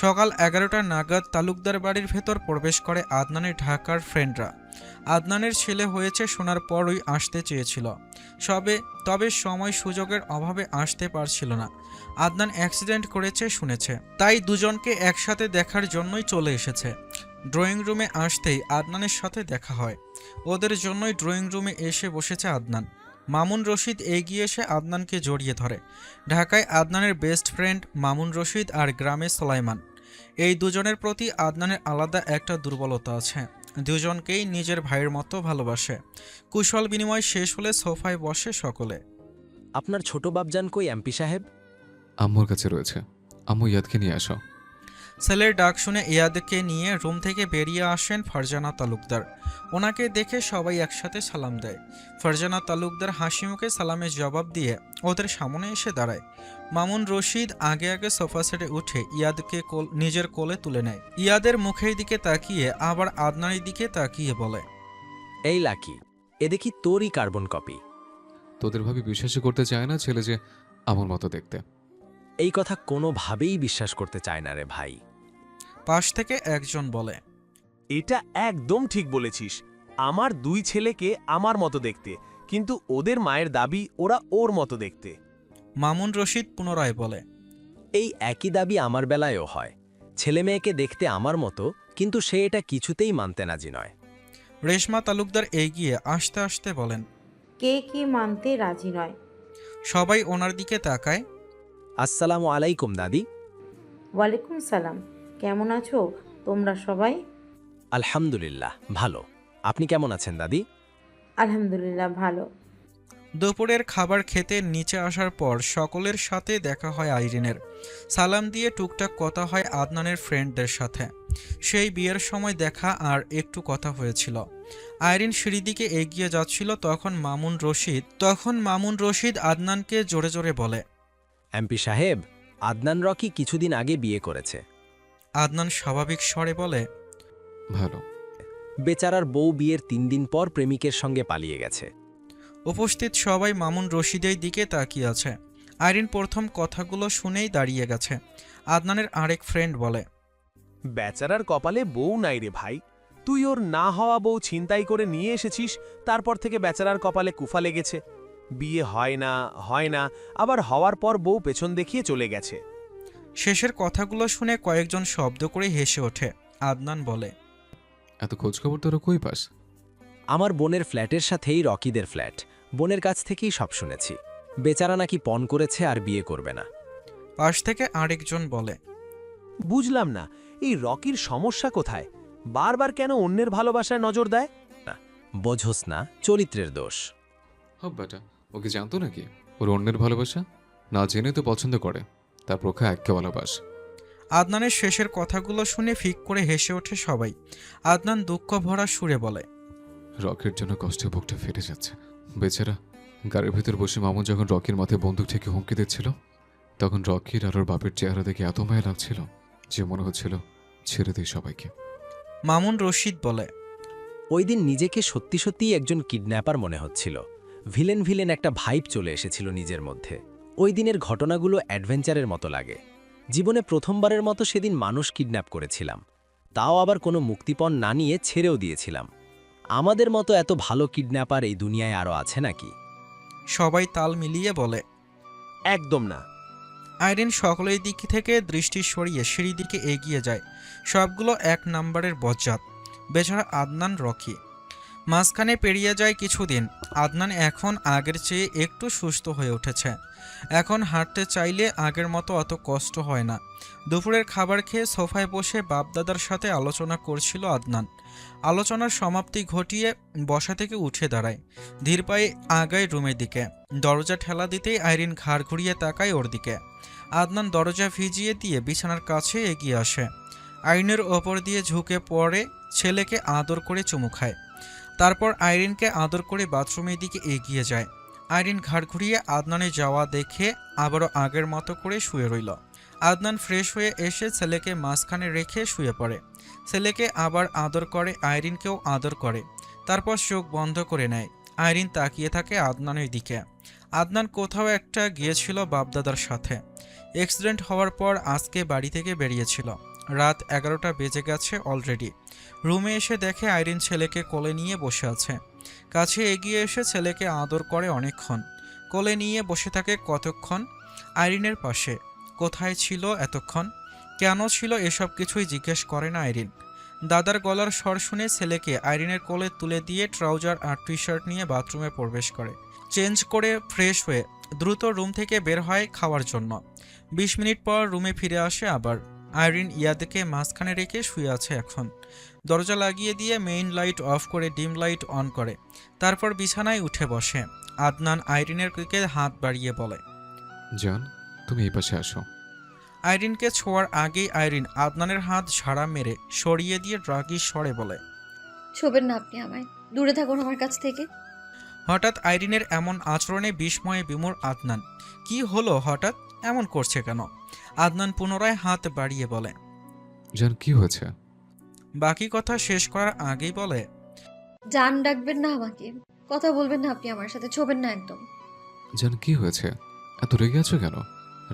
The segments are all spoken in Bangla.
সকাল 11টা নাগাদ তালুকদার বাড়ির ভেতর প্রবেশ করে আদনানের ঢাকার ফ্রেন্ডরা। আদনানের ছেলে হয়েছে শোনার পরই আসতে চেয়েছিল, তবে সময় সুযোগের অভাবে আসতে পারছিল না। আদনান অ্যাক্সিডেন্ট করেছে শুনেছে, তাই দুজনকে একসাথে দেখার জন্যই চলে এসেছে। ড্রয়িং রুমে আসতেই আদনানের সাথে দেখা হয়। ওদের জন্যই ড্রয়িং রুমে এসে বসেছে আদনান। মামুন রশিদ এগিয়ে এসে আদনানকে জড়িয়ে ধরে। ঢাকায় আদনানের বেস্ট ফ্রেন্ড মামুন রশিদ আর গ্রামে সোলাইমান। এই দুজনের প্রতি আদনানের আলাদা একটা দুর্বলতা আছে। দুজনকেই নিজের ভাইয়ের মতো ভালোবাসে। কুশল বিনিময় শেষ হলে সোফায় বসে সকলে। আপনার ছোট বাপজান কই এমপি সাহেব? আম্মুর কাছে রয়েছে। আম্মু ইয়াদকে নিয়ে আসো। ছেলের ডাক শুনে ইয়াদকে নিয়ে রুম থেকে বেরিয়ে আসেন ফারজানা তালুকদার। ওনাকে দেখে সবাই একসাথে সালাম দেয়। ফারজানা তালুকদার হাসি মুখে সালামের জবাব দিয়ে ওদের সামনে এসে দাঁড়ায়। মামুন রশিদ আগে আগে সোফা সেটে উঠে ইয়াদকে নিজের কোলে তুলে নেয়। ইয়াদের মুখের দিকে তাকিয়ে আবার আদনানের দিকে তাকিয়ে বলে, এই লাকি, এ দেখি তোরই কার্বন কপি। তোদের ভাবি বিশ্বাসই করতে চায় না ছেলে যে আমার মতো দেখতে। এই কথা কোনোভাবেই বিশ্বাস করতে চায় না রে ভাই। পাশ থেকে একজন বলে, এটা একদম ঠিক বলেছিস। আমার দুই ছেলেকে আমার মতো দেখতে, কিন্তু ওদের মায়ের দাবি ওরা ওর মতো দেখতে। মামুন রশিদ পুনরায় বলে, এই একই দাবি আমার বেলায়ও হয়। ছেলে মেয়েকে দেখতে আমার মতো, কিন্তু সে এটা কিছুতেই মানতে রাজি নয়। রেশমা তালুকদার এগিয়ে আসতে আসতে বলেন, কে কি মানতে রাজি নয়? সবাই ওনার দিকে তাকায়। আসসালামু আলাইকুম দাদি। ওয়ালাইকুম সালাম। কেমন আছো তোমরা সবাই? আলহামদুলিল্লাহ ভালো। আপনি কেমন আছেন দাদি? আলহামদুলিল্লাহ ভালো। দুপুরের খাবার খেতে নিচে আসার পর সকলের সাথে দেখা হয় আইরিনের। সালাম দিয়ে টুকটাক কথা হয় আদনানের ফ্রেন্ডদের সাথে। সেই বিয়ের সময় দেখা আর একটু কথা হয়েছিল। আইরিন সিঁড়ির দিকে এগিয়ে যাচ্ছিল, তখন মামুন রশিদ আদনানকে জোরে জোরে বলে, এমপি সাহেব, আদনান রকি কিছুদিন আগে বিয়ে করেছে। আদনান স্বাভাবিক স্বরে বলে, ভালো। বেচারার বউ বিয়ের 3 দিন পর প্রেমিকের সঙ্গে পালিয়ে গেছে। উপস্থিত সবাই মামুন রশিদের দিকে তাকিয়ে আছে। আইরিন প্রথম কথাগুলো শুনেই দাঁড়িয়ে গেছে। আদনানের আরেক ফ্রেন্ড বলে, বেচারার কপালে বউ নাই রে ভাই। তুই ওর না হওয়া বউ ছিনতাই করে নিয়ে এসেছিস, তারপর থেকে বেচারার কপালে কুফা লেগেছে। বিয়ে হয় না, আবার হওয়ার পর বউ পেছন দেখিয়ে চলে গেছে। শেষের কথাগুলো শুনে কয়েকজন শব্দ করে হেসে ওঠে। আদনান বলে, এত খোঁজখবর তোরা কই পাস? আমার বোনের ফ্ল্যাটের সাথেই রকিদের ফ্ল্যাট। বোনের কাছ থেকেই সব শুনেছি। বেচারা নাকি পণ করেছে আর বিয়ে করবে না। পাশ থেকে আরেকজন বলে, বুঝলাম না, এই রকির সমস্যা কোথায়? বারবার কেন অন্যের ভালোবাসায় নজর দেয়? বোঝোস না, চরিত্রের দোষ। হব বেটা, ওকে জানতো নাকি ওর অন্যের ভালোবাসা? না জেনে তো পছন্দ করে, তার পক্ষে একে ভালোবাস। আদনানের শেষের কথাগুলো শুনে ফিক করে হেসে ওঠে সবাই। আদনান দুঃখ ভরা সুরে বলে, রকির জন্য কষ্টে বুকটা ফেটে যাচ্ছে। বেচারা গাড়ির ভেতর বসে মামুন যখন রকির মাথায় বন্দুক থেকে হুমকি দিচ্ছিল, তখন রকির আর ওর বাপের চেহারা দেখে এত মায়া লাগছিল যে মনে হচ্ছিল ছেড়ে দেয় সবাইকে। মামুন রশিদ বলে, ওই দিন নিজেকে সত্যি সত্যিই একজন কিডন্যাপার মনে হচ্ছিল। ভিলেন একটা ভাইব চলে এসেছিল নিজের মধ্যে। ওই দিনের ঘটনাগুলো অ্যাডভেঞ্চারের মতো লাগে। জীবনে প্রথমবারের মতো সেদিন মানুষ কিডন্যাপ করেছিলাম, তাও আবার কোনো মুক্তিপণ না নিয়ে ছেড়েও দিয়েছিলাম। আমাদের মতো এত ভালো কিডন্যাপার এই দুনিয়ায় আরও আছে নাকি? সবাই তাল মিলিয়ে বলে। একদম না। আইরিন সকলের দিক থেকে দৃষ্টি সরিয়ে সিঁড়ির দিকে এগিয়ে যায়। সবগুলো 1 নম্বরের বজ্জাত। বেচারা আদনান রকি। মাঝখানে পেরিয়ে যায় কিছুদিন। আদনান এখন আগের চেয়ে একটু সুস্থ হয়ে উঠেছে। এখন হাঁটতে চাইলে আগের মতো অত কষ্ট হয় না। দুপুরের খাবার খেয়ে সোফায় বসে বাপদাদার সাথে আলোচনা করছিল আদনান। আলোচনার সমাপ্তি ঘটিয়ে বসা থেকে উঠে দাঁড়ায়। ধীর পায়ে আগায় রুমের দিকে। দরজা ঠেলা দিতেই আইরিন ঘাড় ঘুরিয়ে তাকায় ওর দিকে। আদনান দরজা ভিজিয়ে দিয়ে বিছানার কাছে এগিয়ে আসে। আইরিনের ওপর দিয়ে ঝুঁকে পড়ে ছেলেকে আদর করে চুমু খায়। তারপর আইরিনকে আদর করে বাথরুমের দিকে এগিয়ে যায়। আইরিন ঘাড় ঘুরিয়ে আদনানে যাওয়া দেখে আবারও আগের মতো করে শুয়ে রইল। আদনান ফ্রেশ হয়ে এসে ছেলেকে মাঝখানে রেখে শুয়ে পড়ে। ছেলেকে আবার আদর করে, আইরিনকেও আদর করে, তারপর চোখ বন্ধ করে নেয়। আইরিন তাকিয়ে থাকে আদনানের দিকে। আদনান কোথাও একটা গিয়েছিল বাপদাদার সাথে। অ্যাক্সিডেন্ট হওয়ার পর আজকে বাড়ি থেকে বেরিয়েছিল। রাত 11টা বেজে গেছে অলরেডি। রুমে এসে দেখে আইরিন ছেলেকে কোলে নিয়ে বসে আছে। কাছে এগিয়ে এসে ছেলেকে আদর করে অনেকক্ষণ। কোলে নিয়ে বসে থাকে কতক্ষণ আইরিনের পাশে। কোথায় ছিল এতক্ষণ, কেন ছিল, এসব কিছুই জিজ্ঞেস করে না আইরিন। দাদার গলার স্বর শুনে ছেলেকে আইরিনের কোলে তুলে দিয়ে ট্রাউজার আর টি শার্ট নিয়ে বাথরুমে প্রবেশ করে। চেঞ্জ করে ফ্রেশ হয়ে দ্রুত রুম থেকে বের হয় খাওয়ার জন্য। 20 মিনিট পর রুমে ফিরে আসে আবার। আইরিন ইয়াদকে মাঝখানে রেখে শুয়ে আছে এখন। দরজা লাগিয়ে দিয়ে মেইন লাইট অফ করে ডিম লাইট অন করে। তারপর বিছানায় উঠে বসে। আদনান আইরিনের দিকে হাত বাড়িয়ে বলে, জান, তুমি এই পাশে আসো। আইরিনকে ছোঁয়ার আগেই আইরিন আদনানের হাত ঝাড়া মেরে সরিয়ে দিয়ে রাগী স্বরে বলে, ছোবেন না আপনি আমায়, দূরে থাকুন আমার কাছ থেকে। হঠাৎ আইরিনের এমন আচরণে বিস্ময়ে বিমূঢ় আদনান। কি হলো, হঠাৎ এমন করছে কেন? আদনান পুনরায় হাত বাড়িয়ে বলে। জান, কি হয়েছে? বাকি কথা শেষ করার আগেই বলে, জান ডাকবেন না আমাকে, কথা বলবেন না আপনি আমার সাথে, ছোবেন না একদম। জান, কি হয়েছে? এত রেগে আছো কেন?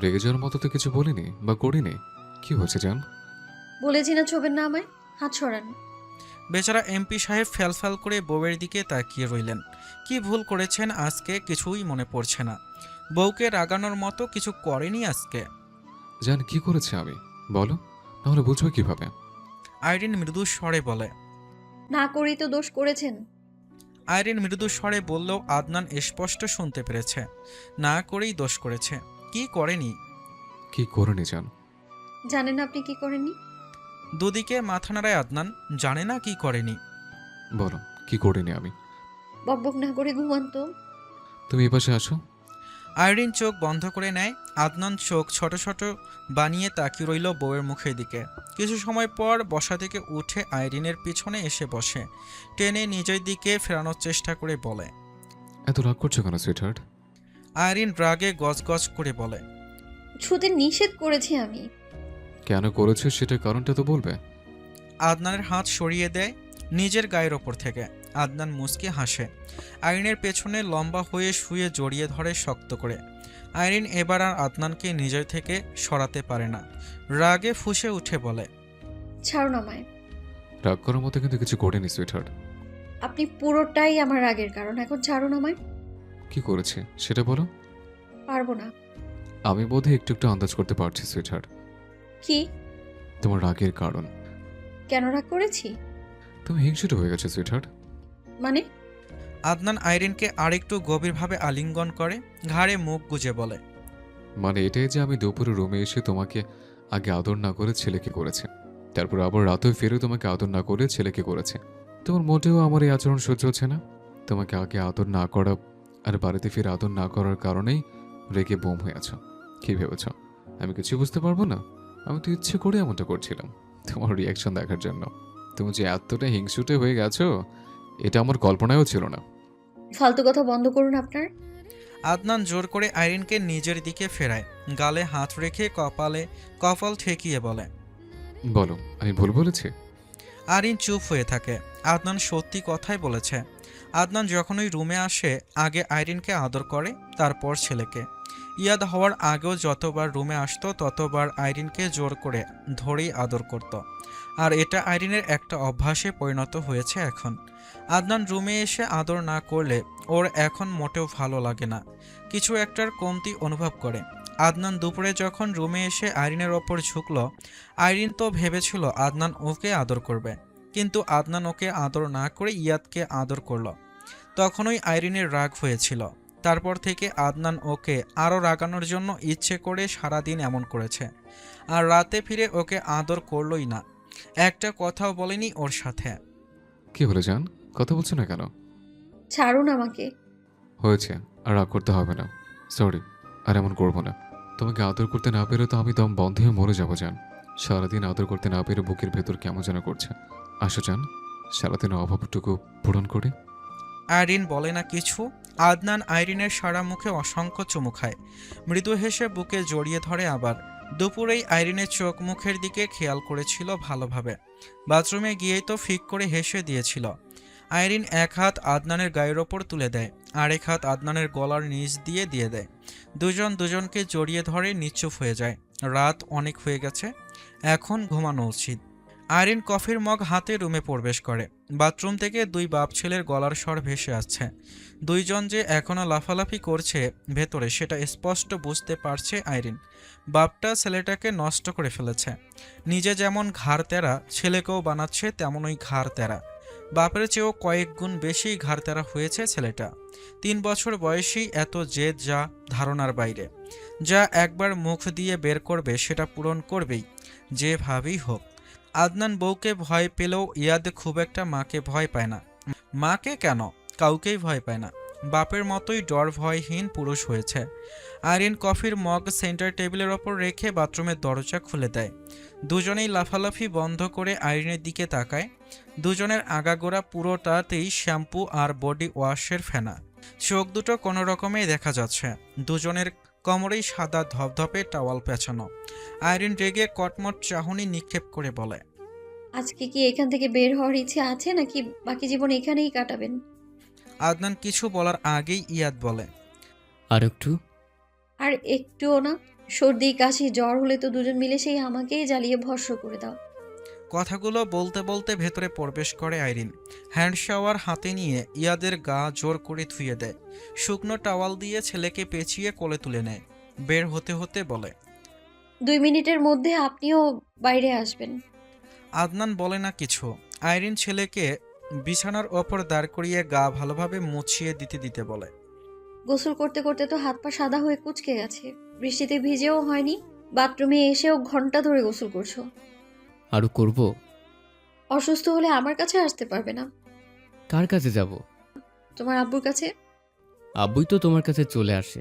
রেগে যাওয়ার মতো তো কিছু বলিনি বা করিনি। কি হয়েছে জান? বলেছি না ছোবেন না আমায়, হাত সরান। বেচারা এমপি সাহেব ফ্যালফ্যাল করে বউয়ের দিকে তাকিয়ে রইলেন। কি ভুল করেছেন আজকে কিছুই মনে পড়ছে না। বউকে রাগানোর মতো কিছু করেনি আজকে। জান, কি করেছে আমি? বলো, নাহলে বুঝবে কিভাবে? আইরিন মৃদু স্বরে বলে। না করেই তো দোষ করেছেন। আইরিন মৃদু স্বরে বললেও আদনান স্পষ্ট শুনতে পেরেছে। না করেই দোষ করেছে। কি করেনি? কি করেনি জান? জানেন আপনি কি করেননি? দুদিকে মাথা নাড়ায় আদনান। জানে না কি করেনি। বলো, কি করিনি আমি? বকবক না করে ঘুমান তো। তুমি এই পাশে আসো। আইরিন চোখ বন্ধ করে নেয়। আদনান চোখ ছোট ছোট বানিয়ে তাকিয়ে রইল বউয়ের মুখের দিকে। কিছু সময় পর বসা থেকে উঠে আইরিনের পিছনে এসে বসে। টেনে নিজের দিকে ফেরানোর চেষ্টা করে বলে, এত রাগ করছো কেন সুইটহার্ট? আইরিন রাগে গজগজ করে বলে, ছুতে নিষেধ করেছি আমি। কেন করেছো সেটার কারণটা তো বলবে। আদনানের হাত সরিয়ে দেয় নিজের গায়ের ওপর থেকে। আদনান মুচকি হাসে। আইরিনের পেছনে লম্বা হয়ে শুয়ে জড়িয়ে ধরে শক্ত করে। আইরিন এবার আর আদনানকে নিজের থেকে সরাতে পারে না। রাগে ফুঁসে উঠে বলে, ছাড়ুন আমায়। রাগ করার মতো কিন্তু কিছু করিনি সুইটহার্ট। আপনি পুরোটাই আমার রাগের কারণ, এখন ছাড়ুন আমায়। কি করেছে সেটা বলো। পারবো না। আমি বোধহয় একটু একটু আন্দাজ করতে পারছি সুইটহার্ট। কি? তোমার রাগের কারণ। কেন রাগ করেছি? তুমি হিংসুটে হয়ে গেছো সুইটহার্ট। মানে? আদনান আইরিনকে আরেকটু গভীরভাবে আলিঙ্গন করে। ঘাড়ে মুখ গুজে বলে, মানে এটাই যে আমি দুপুরে রুমে এসে তোমাকে আগে আদর না করে ছেলেকে করেছে, তারপর আবার রাতেও ফিরে তোমাকে আদর না করে ছেলেকে করেছে। তোমার মোটেও আমার এই আচরণ সহ্য হচ্ছে না। তোমাকে আগে আদর না করা আর বাড়িতে ফিরে আদর না করার কারণেই রেগে বোম হয়ে আছো। কি ভেবেছ আমি কিছু বুঝতে পারবো না? আমি তো ইচ্ছে করে এমনটা করছিলাম তোমার রিয়াকশন দেখার জন্য। তুমি যে এতটা হিংসুটে হয়ে গেছো এটা আমার কল্পনায়ও ছিল না। ফালতু কথা বন্ধ করুন আপনার। আদনান জোর করে আইরিনকে নিজের দিকে ফেরায়। গালে হাত রেখে কপাল ঠেকিয়ে বলে, বলো, আমি ভুল বলেছি? আইরিন চুপ হয়ে থাকে। আদনান সত্যি কথাই বলেছে। আদনান যখনই রুমে আসে আগে আইরিনকে আদর করে, তারপর ছেলেকে। ইয়াদ হওয়ার আগেও যতবার রুমে আসতো ততবার আইরিনকে জোর করে ধরেই আদর করত। আর এটা আইরিনের একটা অভ্যাসে পরিণত হয়েছে এখন। আদনান রুমে এসে আদর না করলে ওর এখন মোটেও ভালো লাগে না। কিছু একটার কমতি অনুভব করে। আদনান দুপুরে যখন রুমে এসে আইরিনের ওপর ঝুঁকল, আইরিন তো ভেবেছিল আদনান ওকে আদর করবে, কিন্তু আদনান ওকে আদর না করে ইয়াদকে আদর করল। তখনই আইরিনের রাগ হয়েছিল। তারপর থেকে আদনান ওকে আরও রাগানোর জন্য ইচ্ছে করে সারাদিন এমন করেছে। আর রাতে ফিরে ওকে আদর করলই না। একটা কথাও বলেনি ওর সাথে। কি হলো জান, কথা বলছো না কেন? ছাড়ুন আমাকে। হয়েছে, আর রাগ করতে হবে না। সরি, আর এমন করবো না। তোমাকে আদর করতে না পেরে তো আমি দম বন্ধ হয়ে মরে যাবো জান। সারাদিন আদর করতে না পেরে বুকের ভেতর কেমন যেন করছে। আসো জান, সারাদিন অভাবটুকু পূরণ করি। আইরিন বলে না কিছু। আদনান আইরিনের সারা মুখে অসংখ্য চুমু খায়। মৃদু হেসে বুকে জড়িয়ে ধরে আবার। দুপুরেই আইরিনের চোখ মুখের দিকে খেয়াল করেছিল ভালোভাবে। বাথরুমে গিয়েই তো ফিক করে হেসে দিয়েছিল। আইরিন এক হাত আদনানের গায়ের ওপর তুলে দেয়, আরেক হাত আদনানের গলার নিচ দিয়ে দিয়ে দেয়। দুজন দুজনকে জড়িয়ে ধরে নিশ্চুপ হয়ে যায়। রাত অনেক হয়ে গেছে, এখন ঘুমানো উচিত। আইরিন কফির মগ হাতে রুমে প্রবেশ করে। বাথরুম থেকে দুই বাপ ছেলের গলার স্বর ভেসে আসছে। দুইজন যে এখনও লাফালাফি করছে ভেতরে, সেটা স্পষ্ট বুঝতে পারছে আইরিন। বাপটা ছেলেটাকে নষ্ট করে ফেলেছে। নিজে যেমন ঘাড় তেরা, ছেলেকেও বানাচ্ছে তেমনই ঘাড় তেরা। বাপের চেয়েও কয়েক গুণ বেশি ঘাড় তেরা হয়েছে ছেলেটা। 3 বছর বয়সী, এত জেদ যা ধারণার বাইরে। যা একবার মুখ দিয়ে বের করবে সেটা পূরণ করবেই, যেভাবেই হোক। আদনান বউকে ভয় পেলেও ইয়াদ খুব একটা মাকে ভয় পায় না। মাকে কেন, কাউকেই ভয় পায় না। বাপের মতোই ডর ভয়হীন পুরুষ হয়েছে। আইরিন কফির মগ সেন্টার টেবিলের ওপর রেখে বাথরুমের দরজা খুলে দেয়। দুজনেই লাফালাফি বন্ধ করে আইরিনের দিকে তাকায়। দুজনের আগাগোড়া পুরোটাতেই শ্যাম্পু আর বডি ওয়াশের ফেনা। চোখ দুটো কোনো রকমেই দেখা যাচ্ছে। দুজনের কোমরেই সাদা ধপধপে টাওয়াল পেঁচানো। আইরিন রেগে কটমট চাহনি নিক্ষেপ করে বলে, আজকে কি এখান থেকে বের হওয়ার ইচ্ছে আছে নাকি বাকি জীবন এখানেই কাটাবেন? আদনান কিছু বলার আগেই ইয়াদ বলে, আর একটু। আর একটুও না। সর্দি কাশি জ্বর হলে তো দুজন মিলে সেই আমাকেই জ্বালিয়ে ভস্ম করে দাও। কথাগুলো বলতে বলতে ভেতরে প্রবেশ করে আইরিন। হ্যান্ড শাওয়ার হাতে নিয়ে ইয়াদের গা জোর করে ধুয়ে দেয়। শুকনো টাওয়াল দিয়ে ছেলেকে পেঁচিয়ে কোলে তুলে নেয়। বের হতে হতে বলে, 2 মিনিটের মধ্যে আপনিও বাইরে আসবেন। আদনান বলে না কিছু। আইরিন ছেলেকে বিছানার ওপর দাঁড় করিয়ে গা ভালোভাবে মুছিয়ে দিতে দিতে বলে, গোসল করতে করতে তো হাত পা সাদা হয়ে কুঁচকে গেছে। বৃষ্টিতে ভিজেও হয়নি। বাথরুমে এসেও ঘন্টা ধরে গোসল করছো। আরও করব? অসুস্থ হলে আমার কাছে আসতে পারবে না। কার কাছে যাব? তোমার আব্বুর কাছে। আব্বুই তো তোমার কাছে চলে আসে।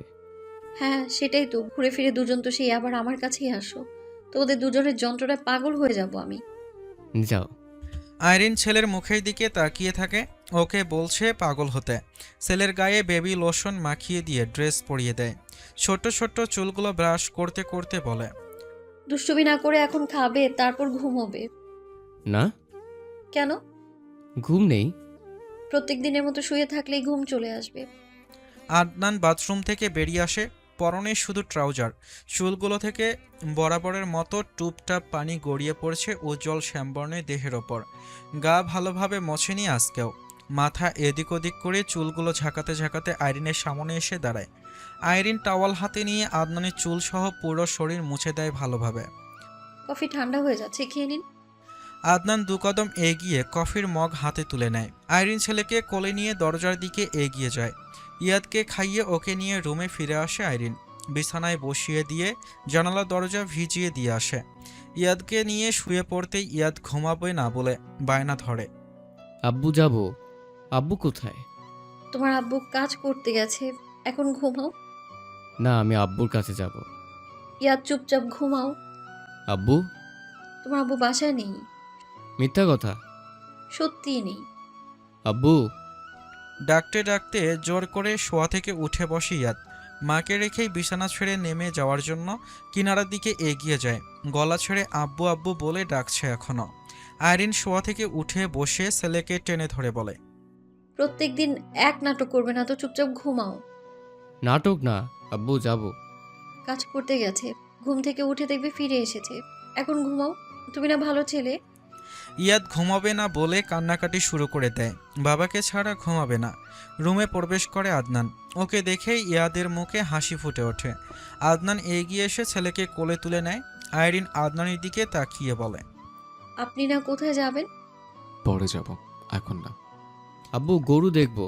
হ্যাঁ, সেটাই তো। ঘুরে ফিরে দুজন তো সেই আবার আমার কাছেই আসো। তো ওদের দুজনের যন্ত্রণায় পাগল হয়ে যাব আমি। যাও। আইরিন ছেলের মুখের দিকে তাকিয়ে থাকে। ওকে বলছে পাগল হতে। ছেলের গায়ে বেবি লোশন মাখিয়ে দিয়ে ড্রেস পরিয়ে দেয়। ছোট্ট ছোট্ট চুলগুলো ব্রাশ করতে করতে বলে, দুষ্টুমি না করে এখন খাবে, তারপর ঘুমোবে। না, কেন? ঘুম নেই। প্রত্যেক দিনের মতো শুয়ে থাকলেই ঘুম চলে আসবে। আদনান বাথরুম থেকে বেরিয়ে আসে। পরনে শুধু ট্রাউজার। চুলগুলো থেকে বরাবরের মতো টুপটাপ পানি গড়িয়ে পড়ছে উজ্জ্বল শ্যামবর্ণের দেহের ওপর। গা ভালোভাবে মোছেনি আজকেও। মাথা এদিক ওদিক করে চুলগুলো ঝাঁকাতে ঝাঁকাতে আইরিনের সামনে এসে দাঁড়ায়। আইরিন টাওয়াল হাতে নিয়ে আদনানের চুলসহ পুরো শরীর মুছে দেয় ভালোভাবে। কফি ঠান্ডা হয়ে যাচ্ছে, খেয়ে নিন। আদনান 2 কদম এগিয়ে কফির মগ হাতে তুলে নেয়। আইরিন ছেলেকে কোলে নিয়ে দরজার দিকে এগিয়ে যায়। ইয়াদকে খাইয়ে ওকে নিয়ে রুমে ফিরে আসে আইরিন। বিছানায় বসিয়ে দিয়ে জানালা দরজা ভিজিয়ে দিয়ে আসে। ইয়াদকে নিয়ে শুয়ে পড়তেই ইয়াদ ঘুমাবে না বলে বায়না ধরে। আব্বু যাব। আব্বু কোথায়? তোমার আব্বু কাজ করতে গেছে, এখন ঘুমাও। না, আমি আব্বুর কাছে যাব। ইয়াদ চুপচাপ ঘুমাও। আব্বু? তোমার আব্বু বাসায় নেই। মিথ্যা কথা। সত্যিই নেই। আব্বু? ডাকতে ডাকতে জোর করে শোয়া থেকে উঠে বসে ইয়াদ। মাকে রেখেই বিছানা ছেড়ে নেমে যাওয়ার জন্য কিনারার দিকে এগিয়ে যায়। গলা ছেড়ে আব্বু আব্বু বলে ডাকছে এখনো। আইরিন শোয়া থেকে উঠে বসে ছেলেকে টেনে ধরে বলে, প্রত্যেকদিন এক নাটক করবে না তো, চুপচাপ ঘুমাও। নাটক না আব্বু, যাব। কাজ করতে গেছে, ঘুম থেকে উঠে দেখবে ফিরে এসেছে। এখন ঘুমাও, তুমি না ভালো ছেলে। ইয়াদ ঘুমাবে না বলে কান্নাকাটি শুরু করে দেয়। বাবাকে ছাড়া ঘুমাবে না। রুমে প্রবেশ করে আদনান। ওকে দেখেই ইয়াদের মুখে হাসি ফুটে ওঠে। আদনান এগিয়ে এসে ছেলেকে কোলে তুলে নেয়। আইরিন আদনানের দিকে তাকিয়ে বলে, আপনি না কোথায় যাবেন? পরে যাব, এখন না। আব্বু, গরু দেখব।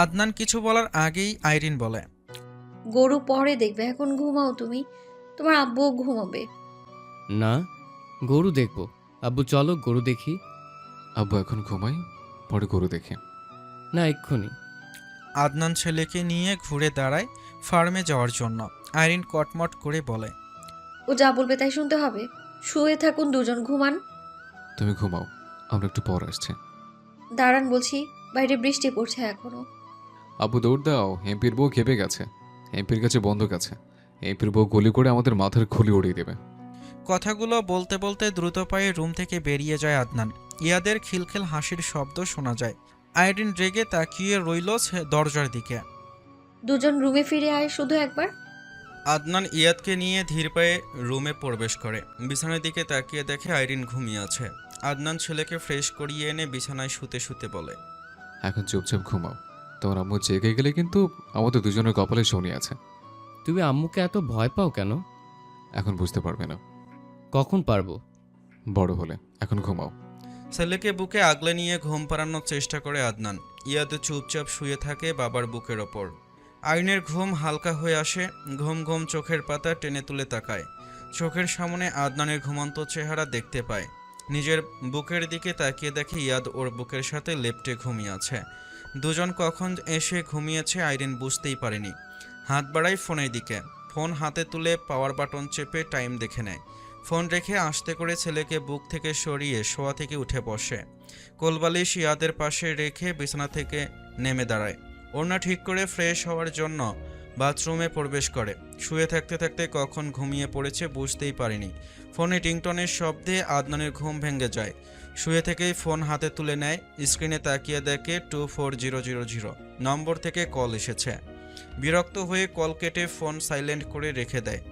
আদনান কিছু বলার আগেই আইরিন বলে, গরু পরে দেখবে, এখন ঘুমাও তুমি। তোমার আব্বুও ঘুমাবে। না, গরু দেখব। আব্বু চলো গরু দেখি। আব্বু এখন ঘুমাই, পরে গরু দেখে। না, এক্ষুনি। আদনান ছেলেকে নিয়ে ঘুরে দাঁড়ায় ফার্মে যাওয়ার জন্য। আইরিন কটমট করে বলে, ও যা বলবে তাই শুনতে হবে। শুয়ে থাকুন দুজন, ঘুমান। তুমি ঘুমাও, আমরা একটু পর আসছি। দাঁড়ান বলছি, বাইরে বৃষ্টি পড়ছে এখনো। আব্বু দৌড় দাও, এমপির বউ খেপে গেছে। এমপির কাছে বন্দুক আছে। এমপির বউ গুলি করে আমাদের মাথার খুলি উড়িয়ে দেবে। কথাগুলো বলতে বলতে দ্রুত পায়ে রুম থেকে বেরিয়ে যায় আদনান। ইয়াদের খিলখিল হাসির শব্দ শোনা যায়। আইরিন রেগে তাকিয়ে রইল দরজার দিকে। দুজন রুমে ফিরে আয় শুধু একবার। আদনান ইয়াদকে নিয়ে ধীর পায়ে রুমে প্রবেশ করে। বিছানার দিকে তাকিয়ে দেখে আইরিন ঘুমিয়ে আছে। আদনান ছেলেকে ফ্রেশ করিয়ে এনে বিছানায় শুতে শুতে বলে, এখন চুপচাপ ঘুমাও। তোমার আম্মু জেগে গেলে কিন্তু আমাদের দুজনের কপালে শনি আছে। তুমি আম্মুকে এত ভয় পাও কেন? এখন বুঝতে পারবে না, কখন পারবো? বড় হলে। এখন ঘুমাও। ছেলেকে বুকে আগলে নিয়ে ঘুম পাড়ানোর চেষ্টা করে আদনান। ইয়াদ চুপচাপ শুয়ে থাকে বাবার বুকের ওপর। আইনের ঘুম হালকা হয়ে আসে। ঘুম ঘুম চোখের পাতা টেনে তুলে তাকায়। চোখের সামনে আদনানের ঘুমন্ত চেহারা দেখতে পায়। নিজের বুকের দিকে তাকিয়ে দেখে ইয়াদ ওর বুকের সাথে লেপ্টে ঘুমিয়ে আছে। দুজন কখন এসে ঘুমিয়েছে আইরিন বুঝতেই পারেনি। হাত বাড়ায় ফোনের দিকে। ফোন হাতে তুলে পাওয়ার বাটন চেপে টাইম দেখে নেয়। ফোন রেখে আস্তে করে ছেলেকে বুক থেকে সরিয়ে শোয়া থেকে উঠে বসে। কোলবালিশ ইয়াদের পাশে রেখে বিছানা থেকে নেমে দাঁড়ায়। ওড়না ঠিক করে ফ্রেশ হওয়ার জন্য বাথরুমে প্রবেশ করে। শুয়ে থাকতে থাকতে কখন ঘুমিয়ে পড়েছে বুঝতেই পারেনি। ফোনে রিংটনের শব্দে আদনানের ঘুম ভেঙে যায়। শুয়ে থেকেই ফোন হাতে তুলে নেয়। স্ক্রিনে তাকিয়ে দেখে 24000 নম্বর থেকে কল এসেছে। বিরক্ত হয়ে কল কেটে ফোন সাইলেন্ট করে রেখে দেয়।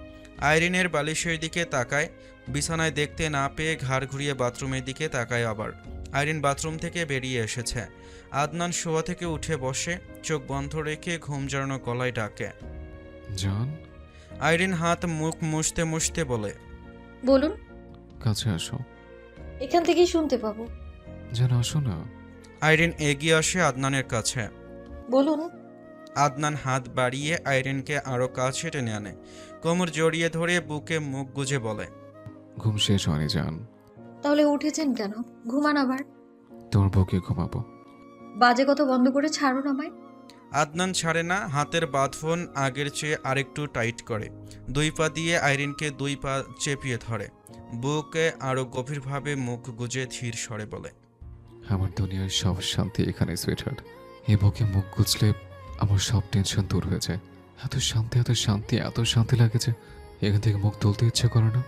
আইরিনের বালিশের দিকে তাকায়। বিছানায় দেখতে না পেয়ে ঘাড় ঘুরিয়ে বাথরুমের দিকে তাকায় আবার। আইরিন বাথরুম থেকে বেরিয়ে এসেছে। আদনান শোয়া থেকে উঠে বসে, চোখ বন্ধ রেখে ঘুম জড়ানো গলায় ডাকে, জান, আইরিন হাত মুখ মুছতে মুছতে বলে, বলুন। কাছে আসো। এখান থেকেই শুনতে পাবো। জান, আসো না। আইরিন এগিয়ে আসে আদনানের কাছে। বলুন। আদনান হাত বাড়িয়ে আইরিনকে আরো কাছে টেনে আনে। কোমর জড়িয়ে ধরে বুকে মুখ গুজে বলে, ঘুম শেষ হয়নি জান। তাহলে উঠেছেন কেন? ঘুমান আবার। তোমার বুকে ঘুমাবো। বাজে কথা বন্ধ করে ছাড়ুন আমায়। আদনান ছাড়ে না। হাতের বাঁধন আগের চেয়ে আরেকটু টাইট করে। দুই পা দিয়ে আইরিনকে দুই পা চেপিয়ে ধরে। বুকে আরো গভীরভাবে মুখ গুজে ধীর স্বরে বলে, আমার দুনিয়ার সব শান্তি এখানে সুইটহার্ট। এই বুকে মুখ গুছলে আমার সব টেনশন দূর হয়ে যায়। এত শান্তি, এত শান্তি, এত শান্তি লাগে যে এখান থেকে মুখ তুলতে ইচ্ছে করে না।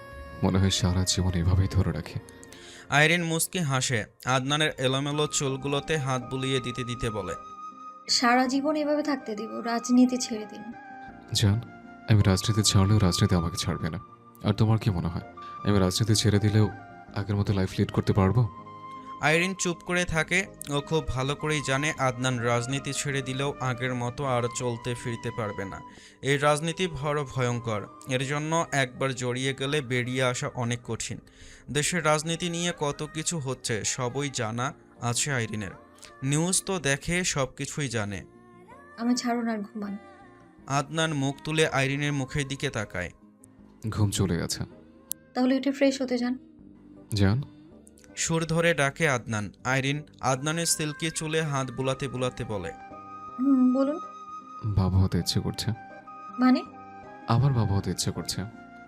মনে হয় সারা জীবন এভাবেই ধরে রাখি। আইরিন মুস্কি হাসে। আদনানের এলোমেলো চুলগুলোতে হাত বুলিয়ে দিতে দিতে বলে, সারা জীবন এভাবে থাকতে দিব, রাজনীতি ছেড়ে দিন। জান, আমি রাজনীতি ছাড়লেও রাজনীতি আমাকে ছাড়বে না। আর তোমার কি মনে হয় আমি রাজনীতি ছেড়ে দিলেও আগের মতো লাইফ লিড করতে পারবো? আইরিন চুপ করে থাকে। ও খুব ভালো করেই জানে আদনান রাজনীতি ছেড়ে দিলেও আগের মতো আর চলতে ফিরতে পারবে না। এই রাজনীতি বড় ভয়ঙ্কর। এর জন্য একবার জড়িয়ে গেলে বেরিয়ে আসা অনেক কঠিন। দেশের রাজনীতি নিয়ে কত কিছু হচ্ছে সবই জানা আছে আইরিনের। নিউজ তো দেখে, সব কিছুই জানে। আমি ছাড়ুন আর ঘুমান। আদনান মুখ তুলে আইরিনের মুখের দিকে তাকায়। ঘুম চলে গেছে। তাহলে উঠে ফ্রেশ হতে যান। জান, সুর ধরে ডাকে আদনান। আইরিন আদনানের সিল্কি চুলে হাত বুলাতে বুলাতে বলে, বলুন। বাবা হতে ইচ্ছে করছে। মানে? আবার বাবা হতে ইচ্ছে করছে।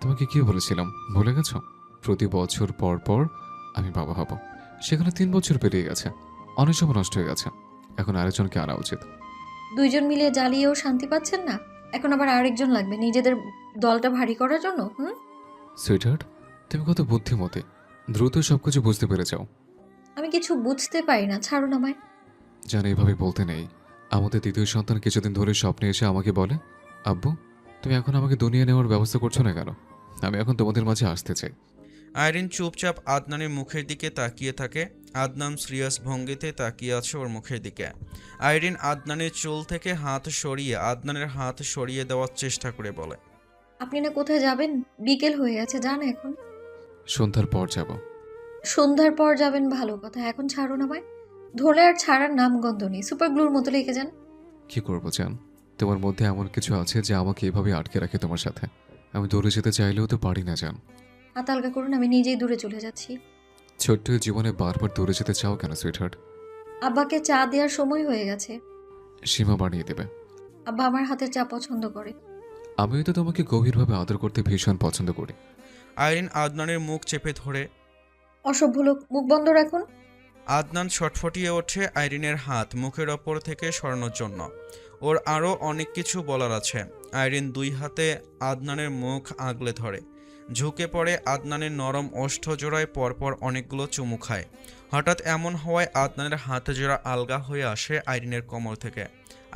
তোমাকে কি বলেছিলাম ভুলে গেছো? প্রতি বছর পর পর আমি বাবা হব। সেখানে 3 বছর পেরিয়ে গেছে। অনেক সময় নষ্ট হয়ে গেছে। এখন আরেকজনকে আনা উচিত। দুইজন মিলে জ্বালিয়েও শান্তি পাচ্ছেন না, এখন আবার আরেকজন লাগবে নিজেদের দলটা ভারী করার জন্য। সুইটহার্ট, তুমি কত বুদ্ধিমতী। দ্রুত সবকিছু বুঝতে পেরে যাও। আমি কিছু বুঝতে পারি না, ছাড়ুন আমায়। জান, এইভাবে বলতে নেই। আমাদের দ্বিতীয় সন্তান কিছুদিন ধরে স্বপ্নে এসে আমাকে বলে, আব্বু, তুমি এখন আমাকে দুনিয়া নেওয়ার ব্যবস্থা করছো না কেন? আমি এখন তোমাদের মাঝে আসতে চাই। আইরিন চুপচাপ আদনানের মুখের দিকে তাকিয়ে থাকে। আদনান সিরিয়াস ভঙ্গিতে তাকিয়ে আছে ওর মুখের দিকে। আইরিন আদনানের চুল থেকে হাত সরিয়ে আদনানের হাত সরিয়ে দেওয়ার চেষ্টা করে বলে, আপনি না কোথায় যাবেন? বিকেল হয়ে গেছে, যান এখন। সন্ধ্যার পর যাব। সন্ধ্যার পর যাবেন ভালো কথা, এখন ছাড়ুন আমায়। ধরে আর ছাড়ার নাম গন্ধ নেই, সুপার গ্লুর মতো লেগে যান। কি করবো জান, তোমার মধ্যে এমন কিছু আছে যে আমাকে এভাবে আটকে রাখে তোমার সাথে। আমি দূরে যেতে চাইলেও তো পারি না জান। হাত হালকা করুন, আমি নিজেই দূরে চলে যাচ্ছি। ছোট্ট জীবনে বারবার দূরে যেতে চাও কেন সুইটহার্ট? আব্বাকে চা দেওয়ার সময় হয়ে গেছে। সীমা বানিয়ে দেবে। আব্বা আমার হাতের চা পছন্দ করে। আমিও তো তোমাকে গভীরভাবে আদর করতে ভীষণ পছন্দ করি। আইরিন আদনানের মুখ চেপে ধরে। অসভ্য লোক, মুখ বন্ধ রাখুন। আদনান ছটফটিয়ে ওঠে আইরিনের হাত মুখের ওপর থেকে সরানোর জন্য। ওর আরও অনেক কিছু বলার আছে। আইরিন দুই হাতে আদনানের মুখ আগলে ধরে। ঝুঁকে পড়ে আদনানের নরম ওষ্ঠ জোড়ায় পরপর অনেকগুলো চুমু খায়। হঠাৎ এমন হওয়ায় আদনানের হাতে জোড়া আলগা হয়ে আসে আইরিনের কোমর থেকে।